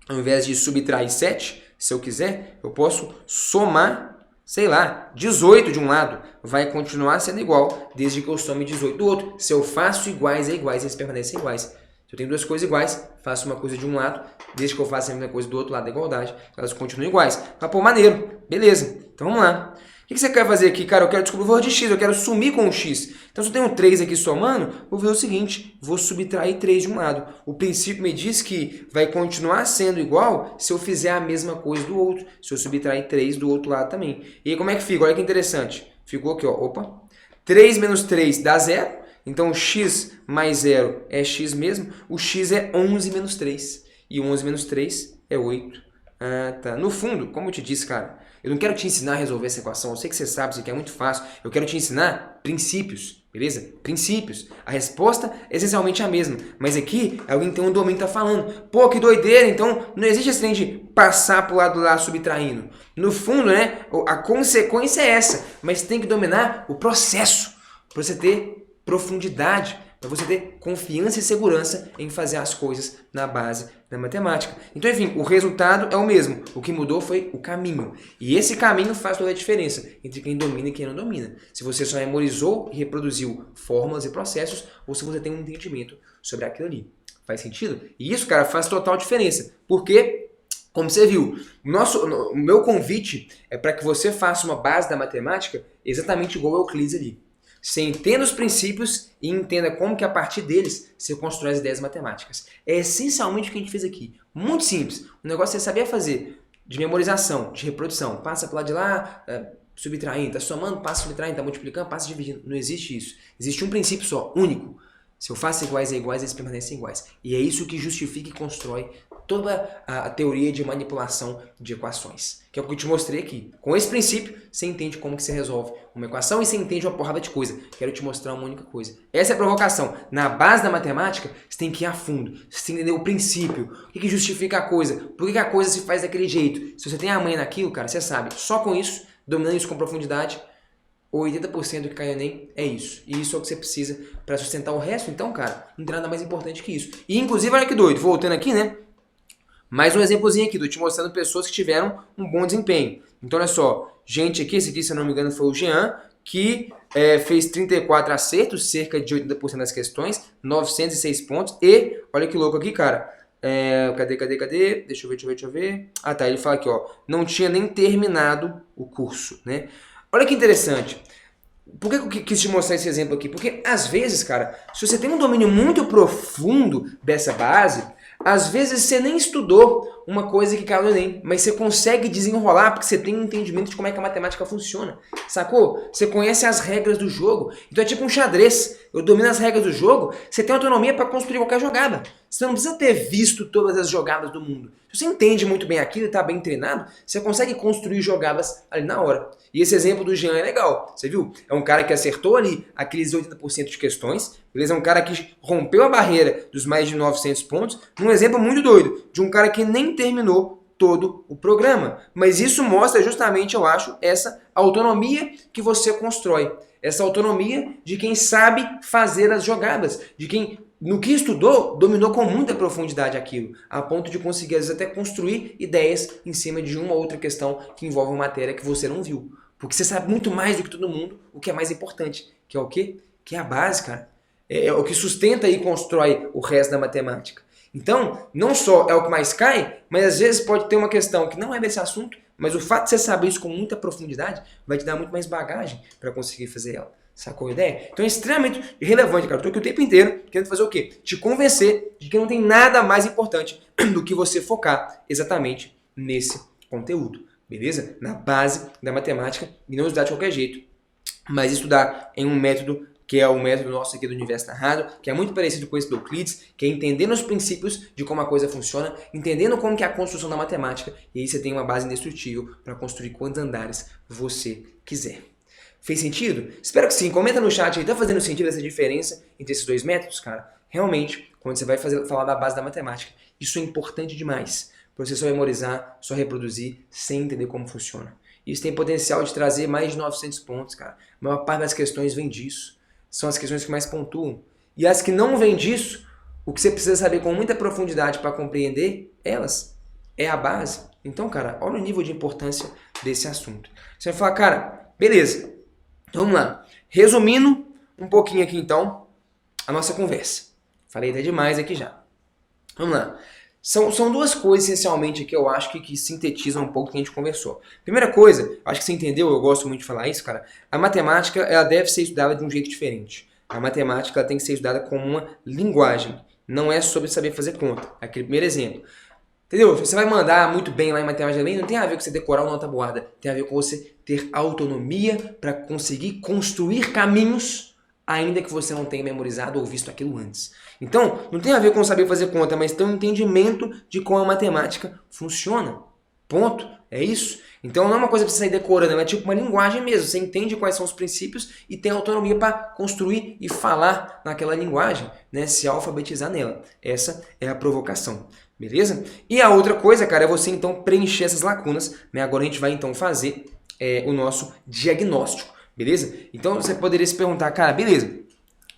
Ao invés de subtrair 7, se eu quiser, eu posso somar, sei lá, 18 de um lado. Vai continuar sendo igual, desde que eu some 18 do outro. Se eu faço iguais a iguais, eles permanecem iguais. Se eu tenho duas coisas iguais, faço uma coisa de um lado, desde que eu faça a mesma coisa do outro lado da igualdade, elas continuam iguais. Ah, pô, maneiro. Beleza. Então vamos lá. O que você quer fazer aqui? Cara, eu quero descobrir o valor de x, eu quero sumir com o x. Então, se eu tenho 3 aqui somando, vou ver o seguinte, vou subtrair 3 de um lado. O princípio me diz que vai continuar sendo igual se eu fizer a mesma coisa do outro, se eu subtrair 3 do outro lado também. E aí, como é que fica? Olha que interessante. Ficou aqui, ó, opa. 3 menos 3 dá 0, então x mais 0 é x mesmo. O x é 11 menos 3, e 11 menos 3 é 8. Ah, tá. No fundo, como eu te disse, cara, eu não quero te ensinar a resolver essa equação. Eu sei que você sabe, isso aqui é muito fácil. Eu quero te ensinar princípios, beleza? Princípios. A resposta é essencialmente a mesma. Mas aqui, alguém tem um domínio que tá falando. Pô, que doideira. Então, não existe esse trem de passar pro lado lá subtraindo. No fundo, né, a consequência é essa. Mas tem que dominar o processo. Para você ter profundidade. para você ter confiança e segurança em fazer as coisas na base da matemática. Então, enfim, o resultado é o mesmo. O que mudou foi o caminho. E esse caminho faz toda a diferença entre quem domina e quem não domina. Se você só memorizou e reproduziu fórmulas e processos, ou se você tem um entendimento sobre aquilo ali. Faz sentido? E isso, cara, faz total diferença. Porque, como você viu, o meu convite é para que você faça uma base da matemática exatamente igual ao Euclides ali. Você entenda os princípios e entenda como que a partir deles você constrói as ideias matemáticas. É essencialmente o que a gente fez aqui. Muito simples. O negócio é saber fazer de memorização, de reprodução. Passa para lá de lá, subtraindo, está somando, passa subtraindo, está multiplicando, passa dividindo. Não existe isso. Existe um princípio só, único. Se eu faço iguais a iguais, eles permanecem iguais. E é isso que justifica e constrói toda a teoria de manipulação de equações. Que é o que eu te mostrei aqui. Com esse princípio, você entende como que você resolve uma equação e você entende uma porrada de coisa. Quero te mostrar uma única coisa. Essa é a provocação. Na base da matemática, você tem que ir a fundo. Você tem que entender o princípio. O que justifica a coisa? Por que a coisa se faz daquele jeito? Se você tem a manha naquilo, cara, você sabe. Só com isso, dominando isso com profundidade, 80% do que cai no Enem é isso. E isso é o que você precisa para sustentar o resto. Então, cara, não tem nada mais importante que isso. E, inclusive, olha que doido. Voltando aqui, né? Mais um exemplozinho aqui. Tô te mostrando pessoas que tiveram um bom desempenho. Então, olha só. Gente aqui, esse aqui, se eu não me engano, foi o Jean, que fez 34 acertos, cerca de 80% das questões, 906 pontos. E, olha que louco aqui, cara. Cadê? Deixa eu ver. Ah, tá. Ele fala aqui, ó. Não tinha nem terminado o curso, né? Olha que interessante. Por que eu quis te mostrar esse exemplo aqui? Porque, às vezes, cara, se você tem um domínio muito profundo dessa base, às vezes você nem estudou uma coisa que caiu no Enem, mas você consegue desenrolar porque você tem um entendimento de como é que a matemática funciona, sacou? Você conhece as regras do jogo. Então é tipo um xadrez. Eu domino as regras do jogo, você tem autonomia para construir qualquer jogada. Você não precisa ter visto todas as jogadas do mundo. Se você entende muito bem aquilo e está bem treinado, você consegue construir jogadas ali na hora. E esse exemplo do Jean é legal, você viu? É um cara que acertou ali aqueles 80% de questões, beleza? É um cara que rompeu a barreira dos mais de 900 pontos, num exemplo muito doido, de um cara que nem terminou todo o programa. Mas isso mostra justamente, eu acho, essa autonomia que você constrói. Essa autonomia de quem sabe fazer as jogadas, de quem, no que estudou, dominou com muita profundidade aquilo, a ponto de conseguir, às vezes, até construir ideias em cima de uma ou outra questão que envolve uma matéria que você não viu. Porque você sabe muito mais do que todo mundo o que é mais importante, que é o quê? Que é a base, cara. É o que sustenta e constrói o resto da matemática. Então, não só é o que mais cai, mas às vezes pode ter uma questão que não é desse assunto, mas o fato de você saber isso com muita profundidade vai te dar muito mais bagagem para conseguir fazer ela. Sacou a ideia? Então é extremamente relevante, cara. Eu tô aqui o tempo inteiro querendo fazer o quê? Te convencer de que não tem nada mais importante do que você focar exatamente nesse conteúdo. Beleza? Na base da matemática e não estudar de qualquer jeito, mas estudar em um método que é o método nosso aqui do Universo Narrado, que é muito parecido com esse do Euclides, que é entendendo os princípios de como a coisa funciona, entendendo como que é a construção da matemática, e aí você tem uma base indestrutível para construir quantos andares você quiser. Fez sentido? Espero que sim. Comenta no chat aí, tá fazendo sentido essa diferença entre esses dois métodos, cara? Realmente, quando você vai falar da base da matemática, isso é importante demais. Para você só memorizar, só reproduzir, sem entender como funciona. Isso tem potencial de trazer mais de 900 pontos, cara. A maior parte das questões vem disso. São as questões que mais pontuam. E as que não vêm disso, o que você precisa saber com muita profundidade para compreender elas, é a base. Então, cara, olha o nível de importância desse assunto. Você vai falar, cara, beleza, vamos lá. Resumindo um pouquinho aqui, então, a nossa conversa. Falei até demais aqui já. Vamos lá. São duas coisas, essencialmente, que eu acho que sintetizam um pouco o que a gente conversou. Primeira coisa, acho que você entendeu, eu gosto muito de falar isso, cara. A matemática, ela deve ser estudada de um jeito diferente. A matemática, ela tem que ser estudada como uma linguagem. Não é sobre saber fazer conta. Aquele primeiro exemplo. Entendeu? Você vai mandar muito bem lá em matemática também, não tem a ver com você decorar uma tabuada. Tem a ver com você ter autonomia para conseguir construir caminhos ainda que você não tenha memorizado ou visto aquilo antes. Então, não tem a ver com saber fazer conta, mas ter um entendimento de como a matemática funciona. Ponto. É isso. Então, não é uma coisa para você sair decorando, é tipo uma linguagem mesmo. Você entende quais são os princípios e tem autonomia para construir e falar naquela linguagem, né? Se alfabetizar nela. Essa é a provocação. Beleza? E a outra coisa, cara, é você então preencher essas lacunas, né? Agora a gente vai então fazer o nosso diagnóstico. Beleza? Então você poderia se perguntar, cara, beleza,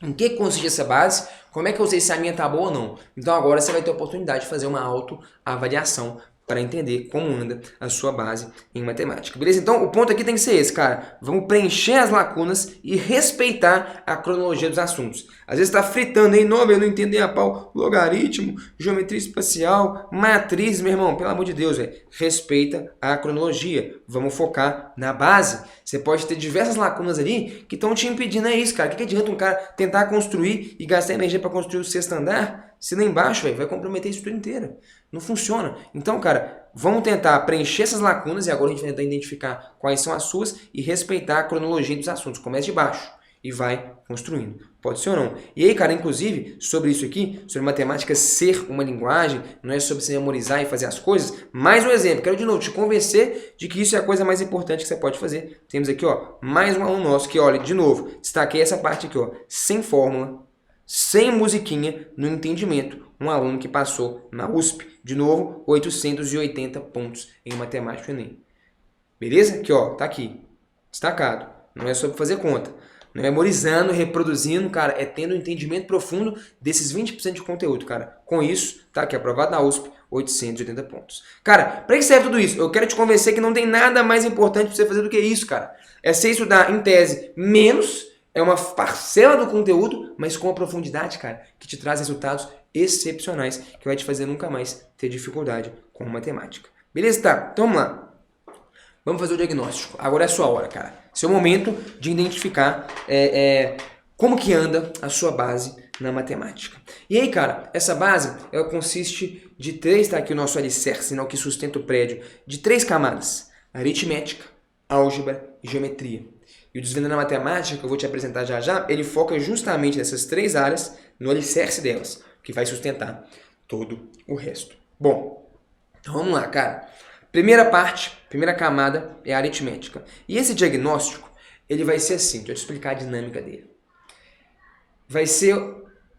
Em que consiste essa base? Como é que eu sei se a minha tá boa ou não? Então agora você vai ter a oportunidade de fazer uma autoavaliação para entender como anda a sua base em matemática. Beleza? Então o ponto aqui tem que ser esse, cara. Vamos preencher as lacunas e respeitar a cronologia dos assuntos. Às vezes está fritando, hein? Não, eu não entendi a pau. Logaritmo, geometria espacial, matriz, meu irmão. Pelo amor de Deus, velho. Respeita a cronologia. Vamos focar na base. Você pode ter diversas lacunas ali que estão te impedindo. É isso, cara. O que adianta um cara tentar construir e gastar energia para construir o sexto andar? Se lá embaixo, véio, vai comprometer a estrutura inteira. Não funciona. Então, cara, vamos tentar preencher essas lacunas e agora a gente vai tentar identificar quais são as suas e respeitar a cronologia dos assuntos. Comece de baixo e vai construindo. Pode ser ou não. E aí, cara, inclusive, sobre isso aqui, sobre matemática ser uma linguagem, não é sobre se memorizar e fazer as coisas. Mais um exemplo. Quero de novo te convencer de que isso é a coisa mais importante que você pode fazer. Temos aqui, ó, mais um aluno nosso que, olha, de novo, destaquei essa parte aqui, ó, sem fórmula, sem musiquinha, no entendimento. Um aluno que passou na USP, de novo, 880 pontos em matemática Enem. Beleza? Aqui, ó, tá aqui, destacado. Não é sobre fazer conta. Não é memorizando, reproduzindo, cara, é tendo um entendimento profundo desses 20% de conteúdo, cara. Com isso, tá aqui, aprovado na USP, 880 pontos. Cara, pra que serve tudo isso? Eu quero te convencer que não tem nada mais importante pra você fazer do que isso, cara. É você estudar, em tese, menos. É uma parcela do conteúdo, mas com a profundidade, cara, que te traz resultados excepcionais, que vai te fazer nunca mais ter dificuldade com matemática. Beleza? Tá, então vamos lá. Vamos fazer o diagnóstico. Agora é a sua hora, cara. Seu momento de identificar como que anda a sua base na matemática. E aí, cara, essa base, ela consiste de três, tá aqui o nosso alicerce, né, o que sustenta o prédio, de três camadas: aritmética, álgebra e geometria. E o Desvendando a Matemática, que eu vou te apresentar já já, ele foca justamente nessas três áreas, no alicerce delas, que vai sustentar todo o resto. Bom, então vamos lá, cara. Primeira parte, primeira camada é a aritmética. E esse diagnóstico, ele vai ser assim, deixa eu te explicar a dinâmica dele. Vai ser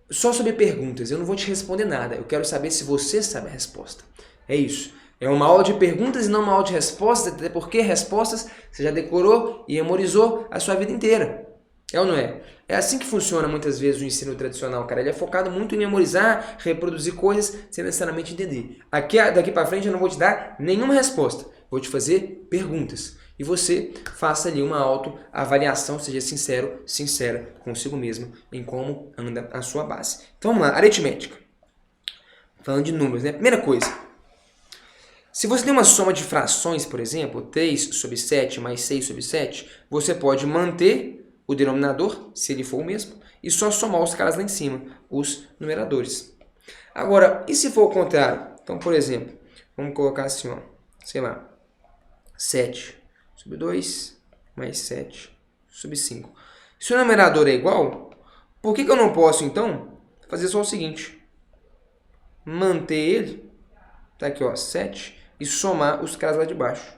só sobre perguntas, eu não vou te responder nada, eu quero saber se você sabe a resposta. É isso. É uma aula de perguntas e não uma aula de respostas, até porque respostas você já decorou e memorizou a sua vida inteira. É ou não é? É assim que funciona muitas vezes o ensino tradicional, cara. Ele é focado muito em memorizar, reproduzir coisas sem necessariamente entender. Daqui para frente eu não vou te dar nenhuma resposta. Vou te fazer perguntas. E você faça ali uma autoavaliação, seja sincero, sincera consigo mesmo em como anda a sua base. Então vamos lá, aritmética. Falando de números, né? Primeira coisa. Se você tem uma soma de frações, por exemplo, 3 sobre 7 mais 6 sobre 7, você pode manter o denominador, se ele for o mesmo, e só somar os caras lá em cima, os numeradores. Agora, e se for o contrário? Então, por exemplo, vamos colocar assim, ó, sei lá, 7 sobre 2 mais 7 sobre 5. Se o numerador é igual, por que eu não posso, então, fazer só o seguinte? Manter ele, tá aqui, ó, 7, e somar os caras lá de baixo.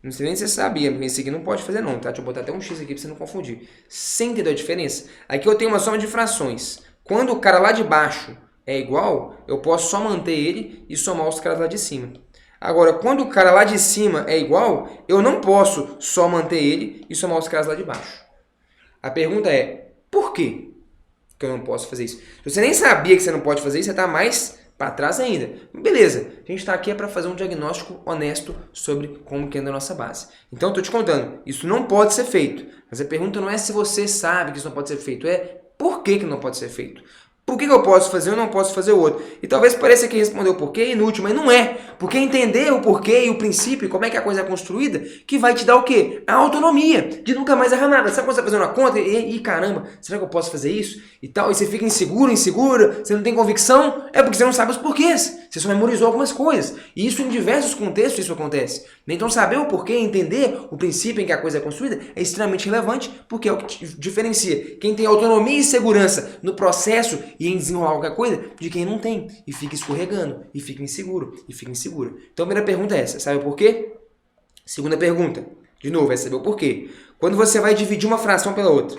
Não sei nem se você sabia, mas esse aqui não pode fazer não, tá? Deixa eu botar até um X aqui pra você não confundir. Você entendeu a diferença? Aqui eu tenho uma soma de frações. Quando o cara lá de baixo é igual, eu posso só manter ele e somar os caras lá de cima. Agora, quando o cara lá de cima é igual, eu não posso só manter ele e somar os caras lá de baixo. A pergunta é, por quê que eu não posso fazer isso? Se você nem sabia que você não pode fazer isso, você tá mais para trás ainda. Beleza, a gente está aqui para fazer um diagnóstico honesto sobre como que anda a nossa base. Então, estou te contando, isso não pode ser feito. Mas a pergunta não é se você sabe que isso não pode ser feito, é por que não pode ser feito. Por que eu posso fazer ou não posso fazer o outro? E talvez pareça que responder o porquê é inútil, mas não é. Porque entender o porquê e o princípio, como é que a coisa é construída, que vai te dar o quê? A autonomia de nunca mais errar nada. Sabe quando você está fazendo uma conta e caramba, será que eu posso fazer isso? E tal, e você fica inseguro, insegura, você não tem convicção, é porque você não sabe os porquês. Você só memorizou algumas coisas. E isso em diversos contextos isso acontece. Então saber o porquê, entender o princípio em que a coisa é construída é extremamente relevante, porque é o que te diferencia quem tem autonomia e segurança no processo e em desenrolar qualquer coisa de quem não tem e fica escorregando, e fica inseguro, e fica insegura. Então a primeira pergunta é essa, sabe o porquê? Segunda pergunta, de novo, é saber o porquê. Quando você vai dividir uma fração pela outra,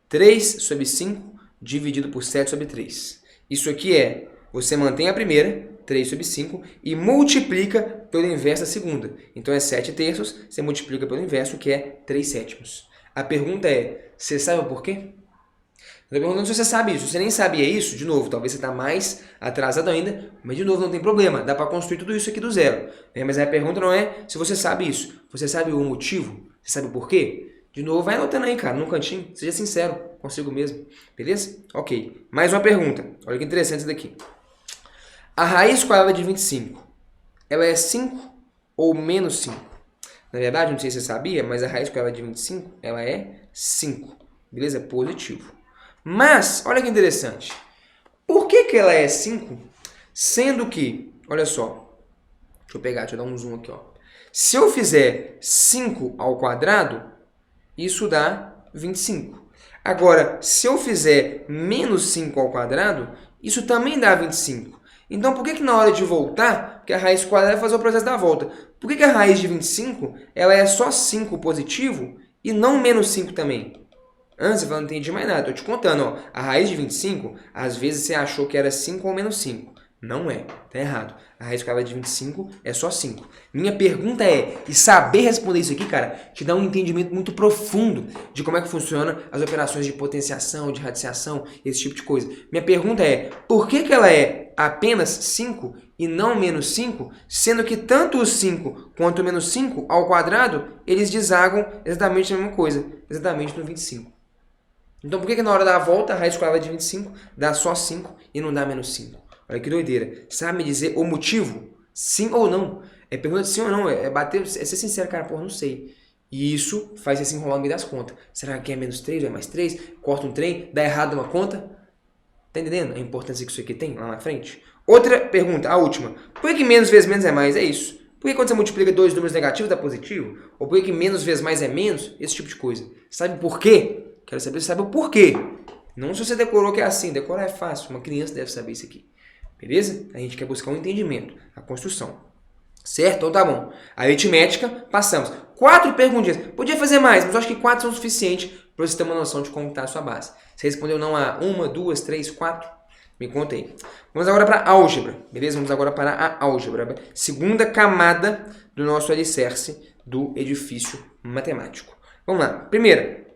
3 sobre 5 dividido por 7 sobre 3. Isso aqui é, você mantém a primeira, 3 sobre 5, e multiplica pelo inverso da segunda. Então é 7 terços, você multiplica pelo inverso, que é 3 sétimos. A pergunta é, você sabe o porquê? Eu tô perguntando se você sabe isso. Se você nem sabia isso, de novo, talvez você está mais atrasado ainda, mas de novo, não tem problema. Dá para construir tudo isso aqui do zero. Mas a pergunta não é se você sabe isso. Você sabe o motivo? Você sabe o porquê? De novo, vai anotando aí, cara, num cantinho. Seja sincero consigo mesmo. Beleza? Ok. Mais uma pergunta. Olha que interessante isso daqui. A raiz quadrada de 25, ela é 5 ou menos 5? Na verdade, não sei se você sabia, mas a raiz quadrada de 25, ela é 5. Beleza? Positivo. Mas, olha que interessante. Por que ela é 5? Sendo que, olha só, deixa eu dar um zoom aqui, ó. Se eu fizer 5 ao quadrado, isso dá 25. Agora, se eu fizer menos 5 ao quadrado, isso também dá 25. Então, por que na hora de voltar, que a raiz quadrada vai fazer o processo da volta, por que a raiz de 25 ela é só 5 positivo e não menos 5 também? Antes eu não entendi mais nada, estou te contando, ó, a raiz de 25, às vezes você achou que era 5 ou menos 5. Não é, tá errado. A raiz quadrada de 25 é só 5. Minha pergunta é, e saber responder isso aqui, cara, te dá um entendimento muito profundo de como é que funciona as operações de potenciação, de radiciação, esse tipo de coisa. Minha pergunta é, por que ela é apenas 5 e não menos 5, sendo que tanto o 5 quanto o menos 5 ao quadrado, eles desagam exatamente a mesma coisa, exatamente no 25. Então, por que na hora da volta a raiz quadrada de 25 dá só 5 e não dá menos 5? Olha que doideira. Sabe me dizer o motivo? Sim ou não? É pergunta de sim ou não. É bater, é ser sincero, cara, porra, não sei. E isso faz você se enrolar no meio das contas. Será que é menos 3 ou é mais 3? Corta um trem, dá errado uma conta? Tá entendendo a importância que isso aqui tem lá na frente? Outra pergunta, a última. Por que menos vezes menos é mais? É isso. Por que quando você multiplica dois números negativos dá positivo? Ou por que menos vezes mais é menos? Esse tipo de coisa. Sabe por quê? Quero saber se você sabe o porquê. Não se você decorou que é assim. Decorar é fácil. Uma criança deve saber isso aqui. Beleza? A gente quer buscar um entendimento. A construção. Certo? Então tá bom. A aritmética, passamos. 4 perguntinhas. Podia fazer mais, mas eu acho que 4 são suficientes para você ter uma noção de como está a sua base. Você respondeu não a 1, 2, 3, 4? Me conta aí. Vamos agora para a álgebra. Beleza? Vamos agora para a álgebra. Segunda camada do nosso alicerce do edifício matemático. Vamos lá. Primeira.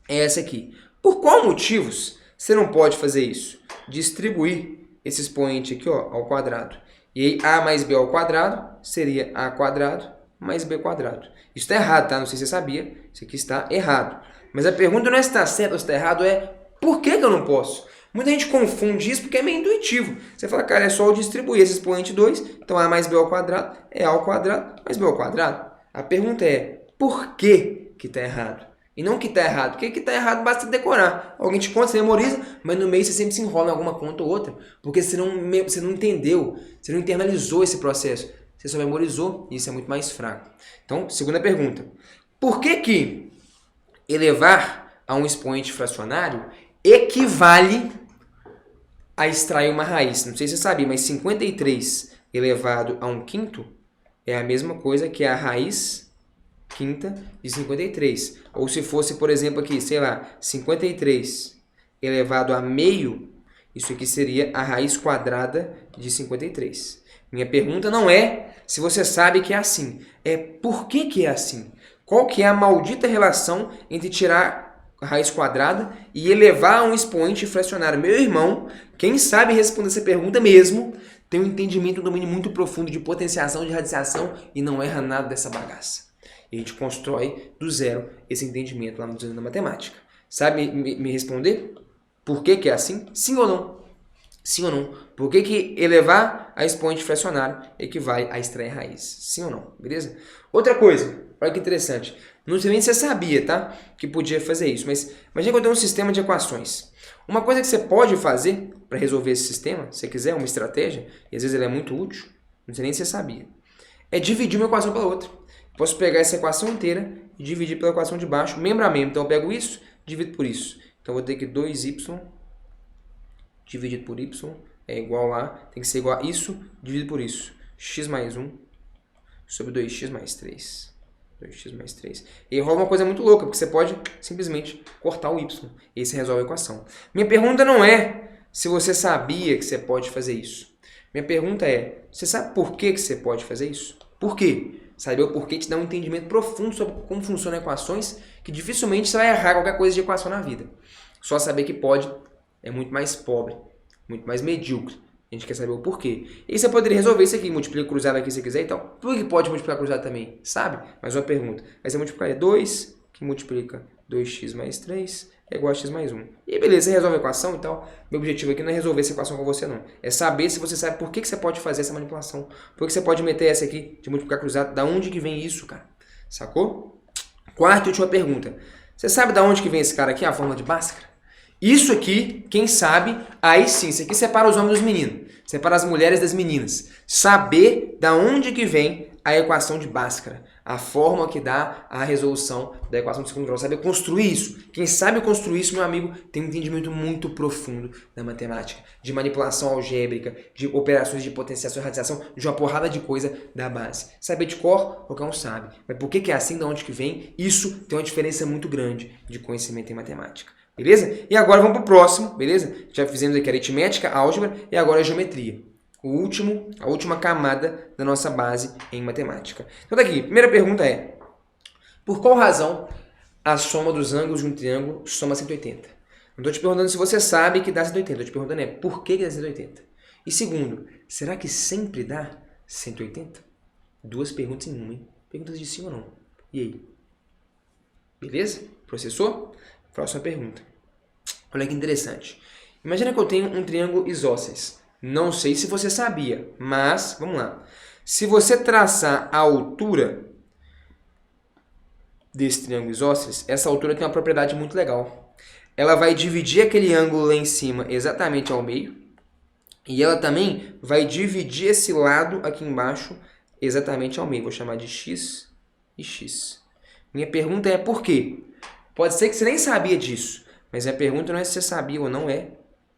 É essa aqui. Por qual motivos você não pode fazer isso? Distribuir esse expoente aqui, ó, ao quadrado. E aí, a mais b ao quadrado seria a quadrado mais b quadrado. Isso está errado, tá? Não sei se você sabia. Isso aqui está errado. Mas a pergunta não é se está certo ou se está errado, é por que eu não posso? Muita gente confunde isso porque é meio intuitivo. Você fala, cara, é só eu distribuir esse expoente 2, então a mais b ao quadrado é a ao quadrado mais b ao quadrado. A pergunta é, por que está errado? E não que está errado, porque que está errado basta decorar. Alguém te conta, você memoriza, mas no meio você sempre se enrola em alguma conta ou outra, porque você não entendeu, você não internalizou esse processo. Você só memorizou e isso é muito mais fraco. Então, segunda pergunta. Por que elevar a um expoente fracionário equivale a extrair uma raiz? Não sei se você sabia, mas 53 elevado a 1/5 é a mesma coisa que a raiz quinta de 53. Ou se fosse, por exemplo, aqui, sei lá, 53 elevado a meio, isso aqui seria a raiz quadrada de 53. Minha pergunta não é se você sabe que é assim, é por que é assim. Qual que é a maldita relação entre tirar a raiz quadrada e elevar a um expoente fracionário? Meu irmão, quem sabe responder essa pergunta mesmo, tem um entendimento, um domínio muito profundo de potenciação, de radiciação e não erra nada dessa bagaça. E a gente constrói do zero esse entendimento lá no Museu da Matemática. Sabe me responder? Por que é assim? Sim ou não? Sim ou não? Por que elevar a expoente fracionário equivale a extrair raiz? Sim ou não? Beleza? Outra coisa, olha que interessante. Não sei nem se você sabia, tá? Que podia fazer isso, mas imagina que eu tenho um sistema de equações. Uma coisa que você pode fazer para resolver esse sistema, se você quiser, uma estratégia, e às vezes ele é muito útil, não sei nem se você sabia, é dividir uma equação pela outra. Posso pegar essa equação inteira e dividir pela equação de baixo, membro a membro. Então eu pego isso, divido por isso. Então eu vou ter que 2y dividido por y é igual a, tem que ser igual a isso dividido por isso. X mais 1 sobre 2x mais 3. 2x mais 3. E rola uma coisa muito louca, porque você pode simplesmente cortar o y. E aí você resolve a equação. Minha pergunta não é se você sabia que você pode fazer isso. Minha pergunta é, você sabe por que você pode fazer isso? Por quê? Saber o porquê te dá um entendimento profundo sobre como funcionam equações, que dificilmente você vai errar qualquer coisa de equação na vida. Só saber que pode é muito mais pobre, muito mais medíocre. A gente quer saber o porquê. E você poderia resolver isso aqui, multiplica cruzado aqui se quiser e tal. Por que pode multiplicar cruzado também? Sabe? Mais uma pergunta. Aí você multiplica 2, que multiplica 2x mais 3, é igual a x mais 1. E beleza, você resolve a equação e tal. Meu objetivo aqui não é resolver essa equação com você, não. É saber se você sabe por que você pode fazer essa manipulação. Por que você pode meter essa aqui de multiplicar cruzado. Da onde que vem isso, cara? Sacou? Quarta e última pergunta. Você sabe da onde que vem esse cara aqui, a fórmula de Bhaskara? Isso aqui, quem sabe, aí sim, isso aqui separa os homens dos meninos, separa as mulheres das meninas. Saber da onde que vem a equação de Bhaskara, a fórmula que dá a resolução da equação de segundo grau. Saber construir isso. Quem sabe construir isso, meu amigo, tem um entendimento muito profundo da matemática, de manipulação algébrica, de operações de potenciação e radiação, de uma porrada de coisa da base. Saber de cor, qualquer um sabe. Mas por que é assim, da onde que vem? Isso tem uma diferença muito grande de conhecimento em matemática. Beleza? E agora vamos para o próximo, beleza? Já fizemos aqui aritmética, álgebra e agora a geometria. A última camada da nossa base em matemática. Então daqui, primeira pergunta é: por qual razão a soma dos ângulos de um triângulo soma 180? Não estou te perguntando se você sabe que dá 180, estou te perguntando por que dá 180? E segundo, será que sempre dá 180? Duas perguntas em uma, hein? Perguntas de sim ou não. E aí? Beleza? Processou? Próxima pergunta. Olha que interessante. Imagina que eu tenho um triângulo isósceles. Não sei se você sabia, mas vamos lá. Se você traçar a altura desse triângulo isósceles, essa altura tem uma propriedade muito legal. Ela vai dividir aquele ângulo lá em cima exatamente ao meio. E ela também vai dividir esse lado aqui embaixo exatamente ao meio. Vou chamar de x e x. Minha pergunta é por quê? Pode ser que você nem sabia disso, mas a pergunta não é se você sabia ou não, é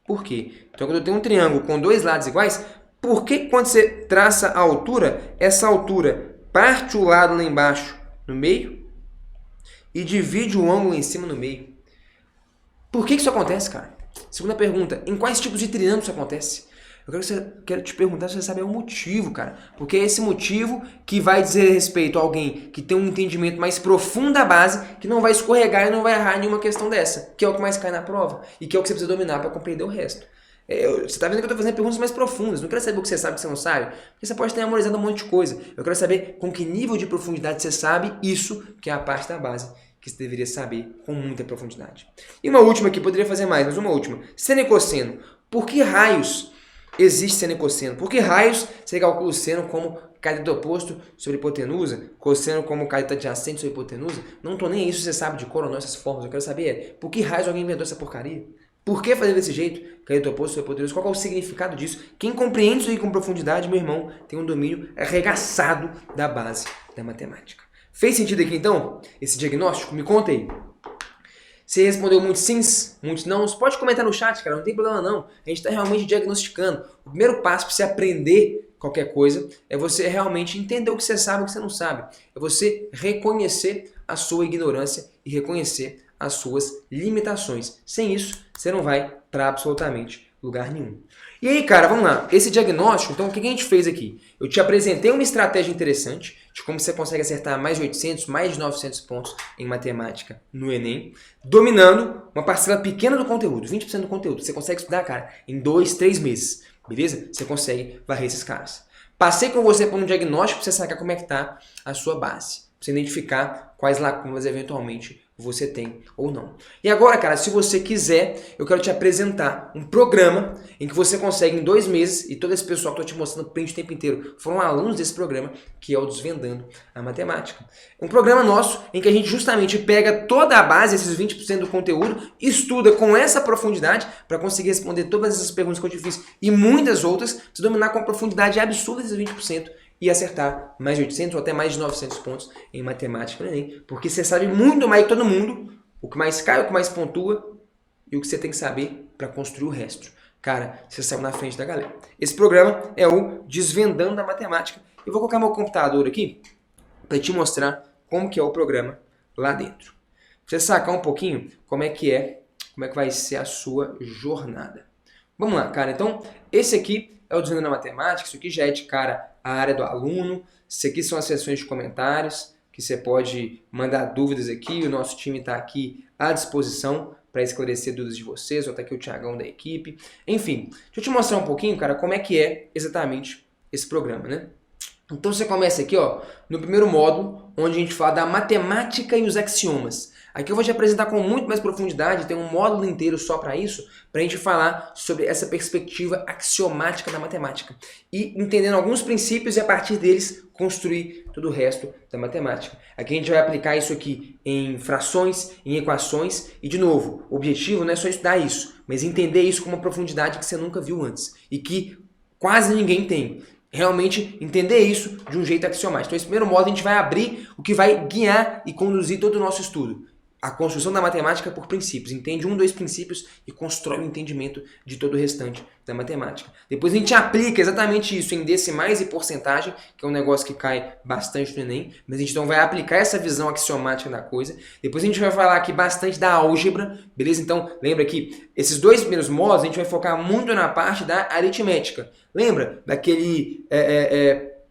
por quê. Então, quando eu tenho um triângulo com dois lados iguais, por que quando você traça a altura, essa altura parte o lado lá embaixo no meio e divide o ângulo lá em cima no meio? Por que isso acontece, cara? Segunda pergunta, em quais tipos de triângulo isso acontece? Eu quero te perguntar se você sabe o motivo, cara. Porque é esse motivo que vai dizer respeito a alguém que tem um entendimento mais profundo da base, que não vai escorregar e não vai errar nenhuma questão dessa, que é o que mais cai na prova e que é o que você precisa dominar para compreender o resto. Você está vendo que eu estou fazendo perguntas mais profundas. Não quero saber o que você sabe e o que você não sabe, porque você pode ter memorizado um monte de coisa. Eu quero saber com que nível de profundidade você sabe isso, que é a parte da base que você deveria saber com muita profundidade. E uma última aqui, poderia fazer mais, mas uma última. Seno e cosseno. Por que raios existe seno e cosseno? Por que raios você calcula o seno como cateto oposto sobre hipotenusa, cosseno como cateto adjacente sobre hipotenusa? Não estou nem isso, você sabe de cor ou não essas formas. Eu quero saber por que raios alguém inventou essa porcaria? Por que fazer desse jeito? Cateto oposto sobre hipotenusa? Qual é o significado disso? Quem compreende isso aí com profundidade, meu irmão, tem um domínio arregaçado da base da matemática. Fez sentido aqui então esse diagnóstico? Me conta aí. Você respondeu muitos sims, muitos não? Você pode comentar no chat, cara, não tem problema não. A gente está realmente diagnosticando. O primeiro passo para você aprender qualquer coisa é você realmente entender o que você sabe e o que você não sabe. É você reconhecer a sua ignorância e reconhecer as suas limitações. Sem isso, você não vai para absolutamente lugar nenhum. E aí, cara, vamos lá. Esse diagnóstico, então, o que a gente fez aqui? Eu te apresentei uma estratégia interessante de como você consegue acertar mais de 800, mais de 900 pontos em matemática no Enem, dominando uma parcela pequena do conteúdo, 20% do conteúdo. Você consegue estudar, cara, em 2, 3 meses, beleza? Você consegue varrer esses caras. Passei com você por um diagnóstico para você sacar como é que está a sua base, para você identificar quais lacunas eventualmente você tem ou não. E agora, cara, se você quiser, eu quero te apresentar um programa em que você consegue em 2 meses, e todo esse pessoal que eu estou te mostrando print o tempo inteiro foram alunos desse programa, que é o Desvendando a Matemática. Um programa nosso em que a gente justamente pega toda a base, esses 20% do conteúdo, estuda com essa profundidade para conseguir responder todas essas perguntas que eu te fiz e muitas outras, se dominar com a profundidade absurda esses 20%. E acertar mais de 800 ou até mais de 900 pontos em matemática no Enem. Porque você sabe muito mais que todo mundo, o que mais cai, o que mais pontua e o que você tem que saber para construir o resto. Cara, você saiu na frente da galera. Esse programa é o Desvendando a Matemática. Eu vou colocar meu computador aqui para te mostrar como que é o programa lá dentro. Pra você sacar um pouquinho como é que vai ser a sua jornada. Vamos lá, cara. Então, esse aqui é o Desvendando a Matemática. Isso aqui já é de cara a área do aluno. Isso aqui são as seções de comentários, que você pode mandar dúvidas aqui. O nosso time está aqui à disposição para esclarecer dúvidas de vocês, ou até aqui o Thiagão da equipe. Enfim, deixa eu te mostrar um pouquinho, cara, como é que é exatamente esse programa, né? Então você começa aqui, ó, no primeiro módulo, onde a gente fala da matemática e os axiomas. Aqui eu vou te apresentar com muito mais profundidade, tem um módulo inteiro só para isso, para a gente falar sobre essa perspectiva axiomática da matemática. E entendendo alguns princípios e a partir deles construir todo o resto da matemática. Aqui a gente vai aplicar isso aqui em frações, em equações e, de novo, o objetivo não é só estudar isso, mas entender isso com uma profundidade que você nunca viu antes e que quase ninguém tem. Realmente entender isso de um jeito axiomático. Então esse primeiro módulo a gente vai abrir o que vai guiar e conduzir todo o nosso estudo. A construção da matemática por princípios. Entende um, dois princípios e constrói o entendimento de todo o restante da matemática. Depois a gente aplica exatamente isso em decimais e porcentagem, que é um negócio que cai bastante no Enem, mas a gente então vai aplicar essa visão axiomática da coisa. Depois a gente vai falar aqui bastante da álgebra, beleza? Então lembra que esses dois primeiros módulos a gente vai focar muito na parte da aritmética. Lembra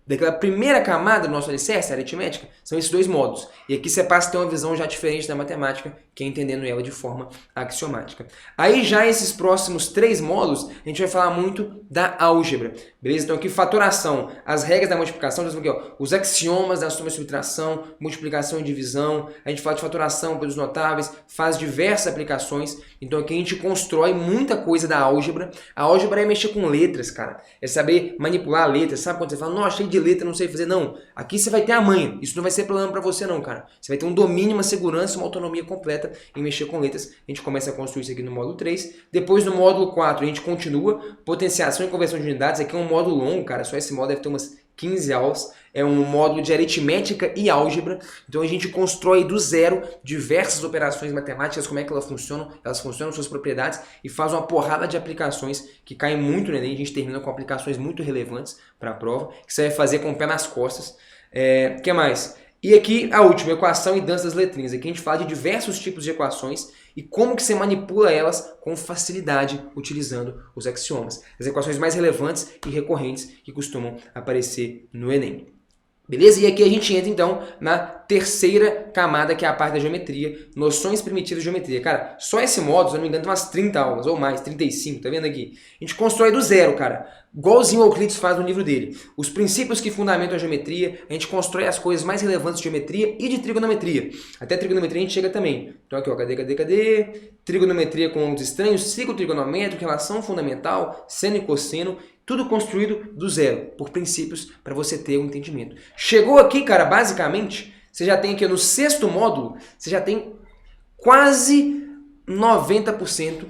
daquela primeira camada do nosso alicerce, a aritmética? São esses dois módulos. E aqui você passa a ter uma visão já diferente da matemática, que é entendendo ela de forma axiomática. Aí já esses próximos 3 módulos, a gente vai falar muito da álgebra. Beleza? Então aqui fatoração, as regras da multiplicação, aqui, ó, os axiomas da soma e subtração, multiplicação e divisão. A gente fala de fatoração pelos notáveis, faz diversas aplicações. Então aqui a gente constrói muita coisa da álgebra. A álgebra é mexer com letras, cara. É saber manipular letras. Sabe quando você fala, nossa, cheio de letra, não sei fazer? Não. Aqui você vai ter a manha. Isso não vai ser problema para você não, cara. Você vai ter um domínio, uma segurança, uma autonomia completa em mexer com letras. A gente começa a construir isso aqui no módulo 3. Depois no módulo 4 a gente continua potenciação e conversão de unidades. Aqui é um módulo longo, cara. Só esse módulo deve ter umas 15 aulas. É um módulo de aritmética e álgebra. Então a gente constrói do zero diversas operações matemáticas, como é que elas funcionam, suas propriedades, e faz uma porrada de aplicações que caem muito no Enem. A gente termina com aplicações muito relevantes para a prova, que você vai fazer com o pé nas costas. O que mais? E aqui a última, equação e dança das letrinhas. Aqui a gente fala de diversos tipos de equações e como que você manipula elas com facilidade utilizando os axiomas. As equações mais relevantes e recorrentes que costumam aparecer no Enem. Beleza? E aqui a gente entra então na terceira camada, que é a parte da geometria, noções primitivas de geometria. Cara, só esse módulo, se eu não me engano, tem umas 30 aulas ou mais, 35, tá vendo aqui? A gente constrói do zero, cara. Igualzinho o Euclides faz no livro dele. Os princípios que fundamentam a geometria, a gente constrói as coisas mais relevantes de geometria e de trigonometria. Até trigonometria a gente chega também. Então aqui, ó, cadê? Trigonometria com ângulos estranhos, ciclo trigonométrico, relação fundamental, seno e cosseno, tudo construído do zero, por princípios, para você ter um entendimento. Chegou aqui, cara, basicamente, você já tem aqui no 6º módulo, você já tem quase 90%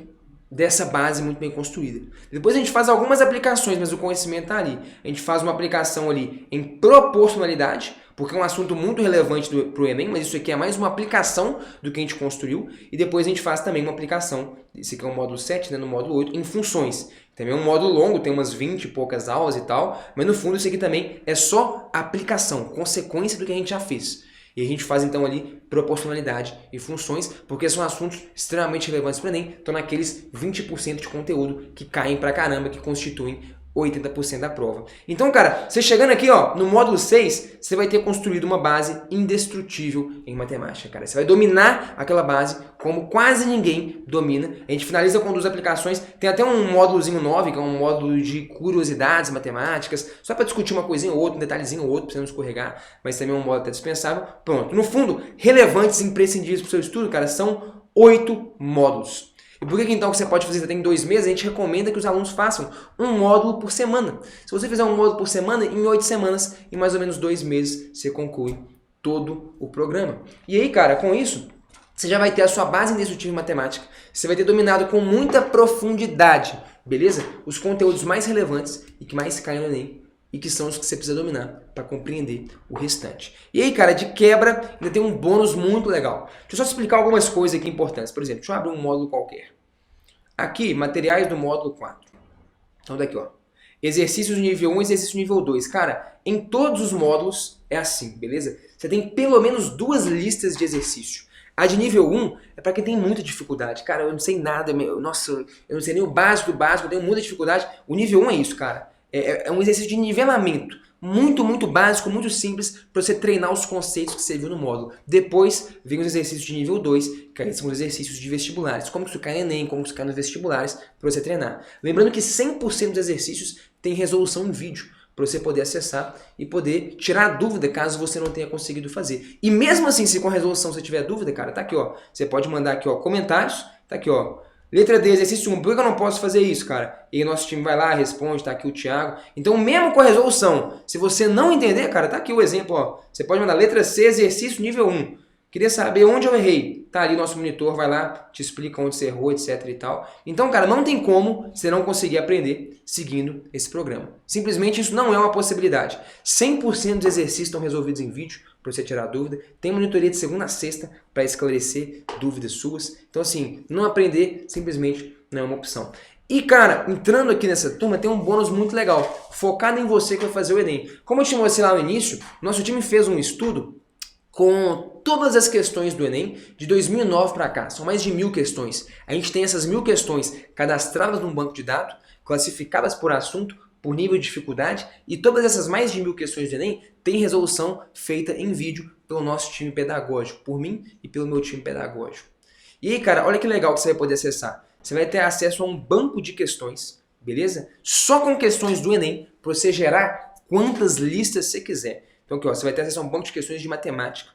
dessa base muito bem construída. Depois a gente faz algumas aplicações, mas o conhecimento está ali. A gente faz uma aplicação ali em proporcionalidade, porque é um assunto muito relevante para o Enem, mas isso aqui é mais uma aplicação do que a gente construiu. E depois a gente faz também uma aplicação, esse aqui é o módulo 7, né, no módulo 8, em funções. Também é um módulo longo, tem umas 20 e poucas aulas e tal, mas no fundo isso aqui também é só aplicação, consequência do que a gente já fez. E a gente faz então ali proporcionalidade e funções, porque são assuntos extremamente relevantes para o Enem, estão naqueles 20% de conteúdo que caem pra caramba, que constituem 80% da prova. Então, cara, você chegando aqui, ó, no módulo 6, você vai ter construído uma base indestrutível em matemática, cara. Você vai dominar aquela base como quase ninguém domina. A gente finaliza com 2 aplicações. Tem até um módulozinho 9, que é um módulo de curiosidades matemáticas, só para discutir uma coisinha ou outra, um detalhezinho ou outro, para você não escorregar, mas também é um módulo até dispensável. Pronto. No fundo, relevantes e imprescindíveis para o seu estudo, cara, são 8 módulos. E por que então você pode fazer até em 2 meses? A gente recomenda que os alunos façam um módulo por semana. Se você fizer um módulo por semana, em 8 semanas, em mais ou menos 2 meses, você conclui todo o programa. E aí, cara, com isso, você já vai ter a sua base indestrutível em matemática. Você vai ter dominado com muita profundidade, beleza? Os conteúdos mais relevantes e que mais caem no Enem. E que são os que você precisa dominar para compreender o restante. E aí, cara, de quebra, ainda tem um bônus muito legal. Deixa eu só explicar algumas coisas aqui importantes. Por exemplo, deixa eu abrir um módulo qualquer. Aqui, materiais do módulo 4. Então, daqui, ó. Exercícios nível 1 e exercício nível 2. Cara, em todos os módulos é assim, beleza? Você tem pelo menos 2 listas de exercício. A de nível 1 é para quem tem muita dificuldade. Cara, eu não sei nada. Nossa, eu não sei nem o básico do básico, eu tenho muita dificuldade. O nível 1 é isso, cara. É um exercício de nivelamento. Muito básico, muito simples, para você treinar os conceitos que você viu no módulo. Depois, vem os exercícios de nível 2, que aí são os exercícios de vestibulares. Como que isso cai no Enem, como que isso cai nos vestibulares, para você treinar. Lembrando que 100% dos exercícios tem resolução em vídeo, para você poder acessar e poder tirar dúvida caso você não tenha conseguido fazer. E mesmo assim, se com a resolução você tiver dúvida, cara, tá aqui, ó. Você pode mandar aqui, ó, comentários, tá aqui, ó. Letra D, exercício 1. Por que eu não posso fazer isso, cara? E aí nosso time vai lá, responde, tá aqui o Thiago. Então, mesmo com a resolução, se você não entender, cara, tá aqui o exemplo, ó. Você pode mandar letra C, exercício nível 1. Queria saber onde eu errei. Tá ali nosso monitor, vai lá, te explica onde você errou, etc e tal. Então, cara, não tem como você não conseguir aprender seguindo esse programa. Simplesmente isso não é uma possibilidade. 100% dos exercícios estão resolvidos em vídeo, para você tirar dúvida. Tem monitoria de segunda a sexta para esclarecer dúvidas suas. Então, assim, não aprender simplesmente não é uma opção. E, cara, entrando aqui nessa turma, tem um bônus muito legal, focado em você que vai fazer o Enem. Como eu te mostrei lá no início, nosso time fez um estudo com todas as questões do Enem de 2009 para cá. São mais de 1000 questões. A gente tem essas 1000 questões cadastradas num banco de dados, classificadas por assunto, por nível de dificuldade, e todas essas mais de 1000 questões do Enem têm resolução feita em vídeo pelo nosso time pedagógico, por mim e pelo meu time pedagógico. E aí, cara, olha que legal que você vai poder acessar. Você vai ter acesso a um banco de questões, beleza? Só com questões do Enem, para você gerar quantas listas você quiser. Então aqui, ó, você vai ter acesso a um banco de questões de matemática.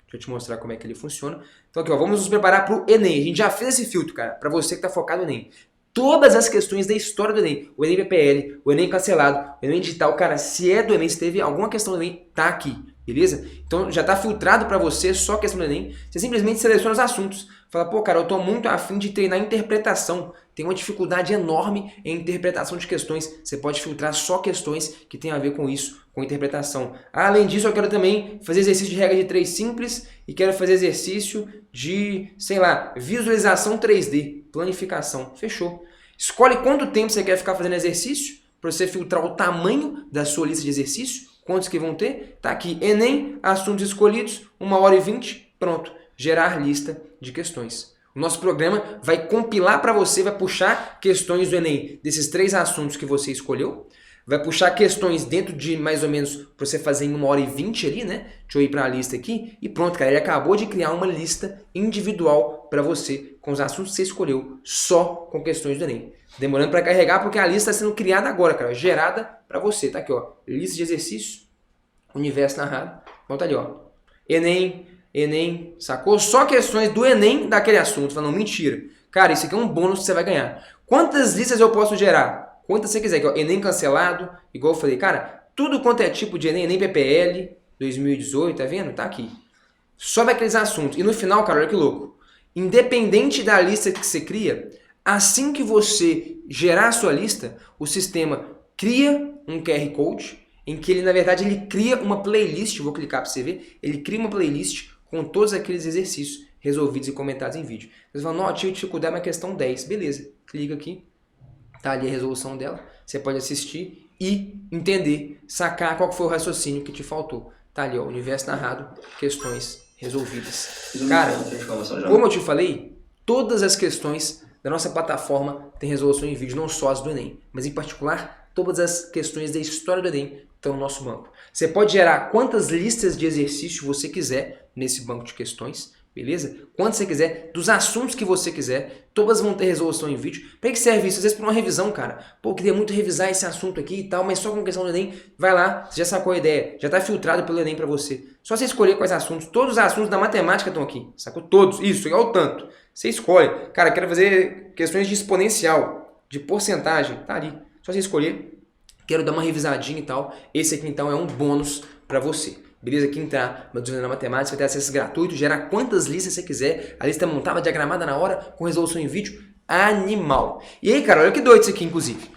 Deixa eu te mostrar como é que ele funciona. Então aqui, ó, vamos nos preparar para o Enem. A gente já fez esse filtro, cara, para você que está focado no Enem. Todas as questões da história do Enem, o Enem PPL, o Enem cancelado, o Enem digital, cara, se é do Enem, se teve alguma questão do Enem, tá aqui, beleza? Então já está filtrado para você, só questão do Enem, você simplesmente seleciona os assuntos. Fala, pô, cara, eu tô muito afim de treinar interpretação, tem uma dificuldade enorme em interpretação de questões, você pode filtrar só questões que tem a ver com isso, com interpretação. Além disso, eu quero também fazer exercício de regra de 3 simples e quero fazer exercício de, sei lá, visualização 3D, planificação. Fechou. Escolhe quanto tempo você quer ficar fazendo exercício, para você filtrar o tamanho da sua lista de exercícios, quantos que vão ter. Tá aqui, Enem, assuntos escolhidos, 1h20, pronto. Gerar lista de questões. O nosso programa vai compilar para você, vai puxar questões do Enem desses 3 assuntos que você escolheu, vai puxar questões dentro de mais ou menos para você fazer em 1h20 ali, né? Deixa eu ir para a lista aqui e pronto, cara. Ele acabou de criar uma lista individual para você com os assuntos que você escolheu, só com questões do Enem. Demorando para carregar porque a lista está sendo criada agora, cara, gerada para você. Tá aqui, ó, lista de exercícios, universo narrado. Então tá ali, ó, Enem, sacou? Só questões do Enem daquele assunto. Falando, mentira. Cara, isso aqui é um bônus que você vai ganhar. Quantas listas eu posso gerar? Quantas você quiser. Aqui, ó, Enem cancelado, igual eu falei. Cara, tudo quanto é tipo de Enem, Enem PPL, 2018, tá vendo? Tá aqui. Só daqueles assuntos. E no final, cara, olha que louco. Independente da lista que você cria, assim que você gerar a sua lista, o sistema cria um QR Code, em que ele, na verdade, ele cria uma playlist. Vou clicar para você ver. Ele cria uma playlist com todos aqueles exercícios resolvidos e comentados em vídeo. Você fala, não, tive dificuldade na questão 10. Beleza, clica aqui, tá ali a resolução dela. Você pode assistir e entender, sacar qual foi o raciocínio que te faltou. Tá ali, ó, universo narrado, questões resolvidas. Cara, como eu te falei, todas as questões da nossa plataforma têm resolução em vídeo, não só as do Enem, mas em particular, todas as questões da história do Enem estão no nosso banco. Você pode gerar quantas listas de exercício você quiser nesse banco de questões, beleza? Quanto você quiser, dos assuntos que você quiser, todas vão ter resolução em vídeo. Para que serve isso? Às vezes para uma revisão, cara. Pô, eu queria muito revisar esse assunto aqui e tal, mas só com questão do Enem, vai lá, você já sacou a ideia, já está filtrado pelo Enem para você. Só você escolher quais assuntos, todos os assuntos da matemática estão aqui, sacou? Todos, isso, igual o tanto. Você escolhe, cara, quero fazer questões de exponencial, de porcentagem, tá ali. Só você escolher. Quero dar uma revisadinha e tal. Esse aqui então é um bônus para você. Beleza? Quem tá na matemática vai ter acesso gratuito, gerar quantas listas você quiser. A lista é montada, diagramada na hora, com resolução em vídeo, animal. E aí, cara, olha que doido isso aqui, inclusive.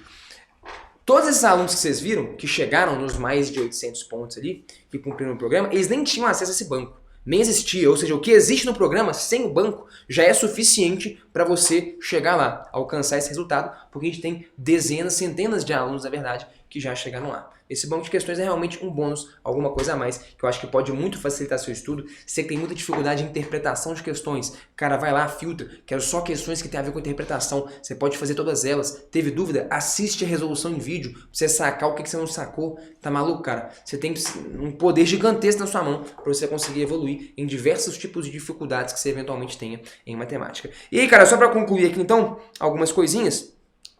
Todos esses alunos que vocês viram, que chegaram nos mais de 800 pontos ali, que cumpriram o programa, eles nem tinham acesso a esse banco. nem existia, ou seja, o que existe no programa sem o banco já é suficiente para você chegar lá, alcançar esse resultado, porque a gente tem dezenas, centenas de alunos, na verdade, que já chegaram lá. Esse banco de questões é realmente um bônus, alguma coisa a mais, que eu acho que pode muito facilitar seu estudo. Você que tem muita dificuldade em interpretação de questões, cara, vai lá, filtra, quero só questões que tem a ver com interpretação, você pode fazer todas elas. Teve dúvida? Assiste a resolução em vídeo, pra você sacar o que você não sacou. Tá maluco, cara? Você tem um poder gigantesco na sua mão para você conseguir evoluir em diversos tipos de dificuldades que você eventualmente tenha em matemática. E aí, cara, só para concluir aqui então, algumas coisinhas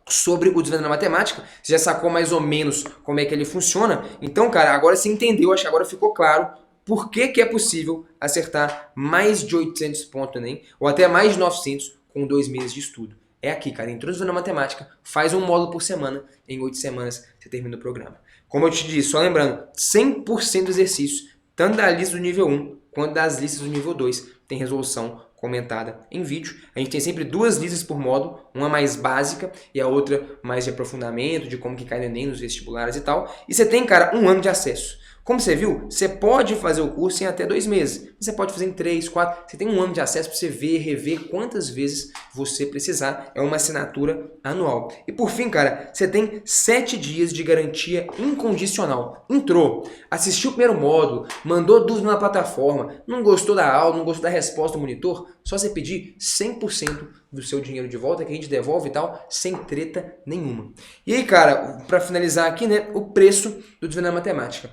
sobre o Desvendando a Matemática. Você já sacou mais ou menos como é que ele funciona? Então, cara, agora você entendeu, acho que agora ficou claro por que é possível acertar mais de 800 pontos no Enem, ou até mais de 900 com 2 meses de estudo. É aqui, cara, entrou no Desvendando a Matemática, faz um módulo por semana, em 8 semanas você termina o programa. Como eu te disse, só lembrando, 100% dos exercícios, tanto da lista do nível 1 quanto das listas do nível 2, tem resolução comentada em vídeo. A gente tem sempre 2 listas por módulo, uma mais básica e a outra mais de aprofundamento, de como que cai no Enem, nos vestibulares e tal. E você tem, cara, 1 ano de acesso. Como você viu, você pode fazer o curso em até 2 meses. Você pode fazer em 3, 4. Você tem 1 ano de acesso para você ver, rever quantas vezes você precisar. É uma assinatura anual. E por fim, cara, você tem 7 dias de garantia incondicional. Entrou, assistiu o primeiro módulo, mandou dúvida na plataforma, não gostou da aula, não gostou da resposta do monitor, só você pedir 100% do seu dinheiro de volta, que a gente devolve e tal, sem treta nenhuma. E aí, cara, para finalizar aqui, né, o preço do Desvendando a Matemática.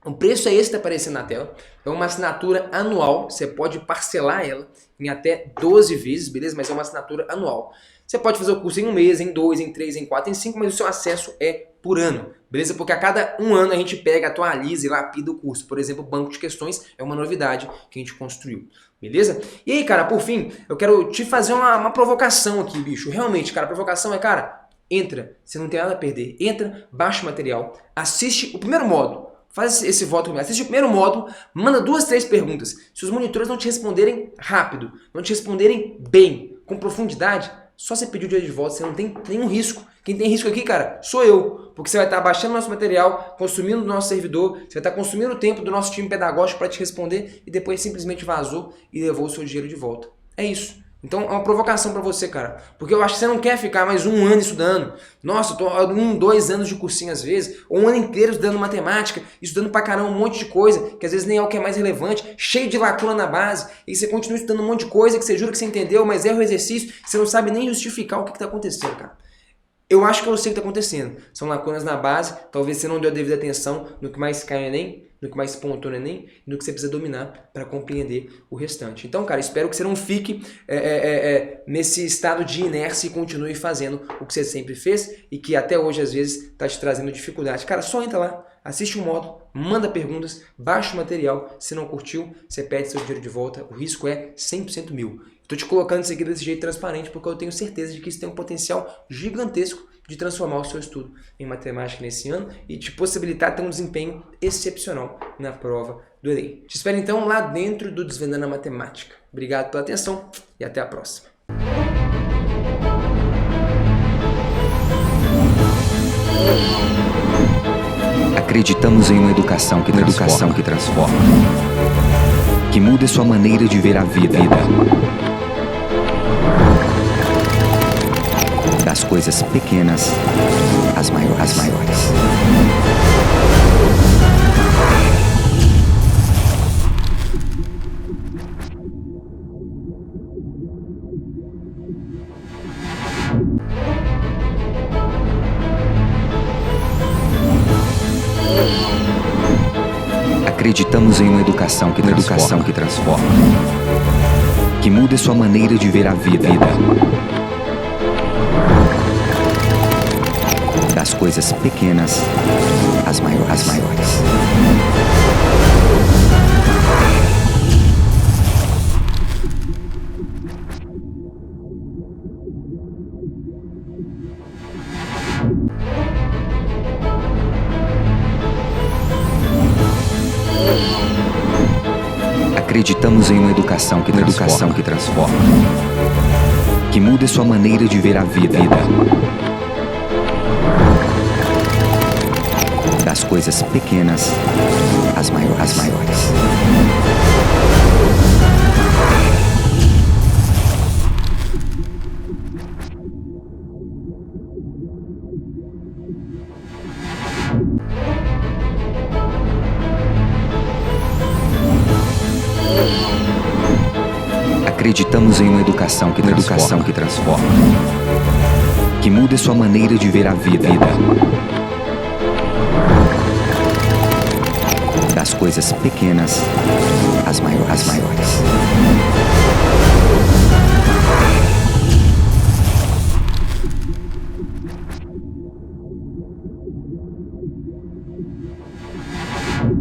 O preço é esse que está aparecendo na tela, é uma assinatura anual, você pode parcelar ela em até 12 vezes, beleza? Mas é uma assinatura anual. Você pode fazer o curso em 1 mês, em 2, em 3, em 4, em 5, mas o seu acesso é por ano, beleza? Porque a cada 1 ano a gente pega, atualiza e lapida o curso. Por exemplo, o banco de questões é uma novidade que a gente construiu, beleza? E aí, cara, por fim, eu quero te fazer uma provocação aqui, bicho. Realmente, cara, a provocação é, cara, entra, você não tem nada a perder. Entra, baixa o material, assiste o primeiro módulo. Faz esse voto comigo. Assiste o primeiro módulo, manda 2, 3 perguntas. Se os monitores não te responderem rápido, não te responderem bem, com profundidade, só você pedir o dinheiro de volta, você não tem nenhum risco. Quem tem risco aqui, cara, sou eu. Porque você vai estar baixando nosso material, consumindo do nosso servidor, você vai estar consumindo o tempo do nosso time pedagógico para te responder e depois simplesmente vazou e levou o seu dinheiro de volta. É isso. Então é uma provocação para você, cara. Porque eu acho que você não quer ficar mais 1 ano estudando. Nossa, eu tô 1, 2 anos de cursinho às vezes, ou 1 ano inteiro estudando matemática, estudando pra caramba um monte de coisa, que às vezes nem é o que é mais relevante, cheio de lacuna na base, e você continua estudando um monte de coisa que você jura que você entendeu, mas erra o exercício, você não sabe nem justificar o que tá acontecendo, cara. Eu acho que eu sei o que está acontecendo. São lacunas na base, talvez você não deu a devida atenção no que mais cai no Enem, no que mais pontua no Enem, e no que você precisa dominar para compreender o restante. Então, cara, espero que você não fique nesse estado de inércia e continue fazendo o que você sempre fez e que até hoje, às vezes, está te trazendo dificuldade. Cara, só entra lá, assiste um módulo, manda perguntas, baixa o material. Se não curtiu, você pede seu dinheiro de volta. O risco é 100% meu. Estou te colocando isso aqui desse jeito transparente porque eu tenho certeza de que isso tem um potencial gigantesco de transformar o seu estudo em matemática nesse ano e te possibilitar ter um desempenho excepcional na prova do Enem. Te espero então lá dentro do Desvendando a Matemática. Obrigado pela atenção e até a próxima. Acreditamos em uma educação que transforma, que muda sua maneira de ver a vida. Das coisas pequenas às maiores. Acreditamos em uma educação que transforma, que muda sua maneira de ver a vida. Das coisas pequenas às maiores. Acreditamos em uma educação que transforma, que muda sua maneira de ver a vida. Das coisas pequenas às maiores. Acreditamos em uma educação que transforma, que muda sua maneira de ver a vida. Das coisas pequenas às maiores.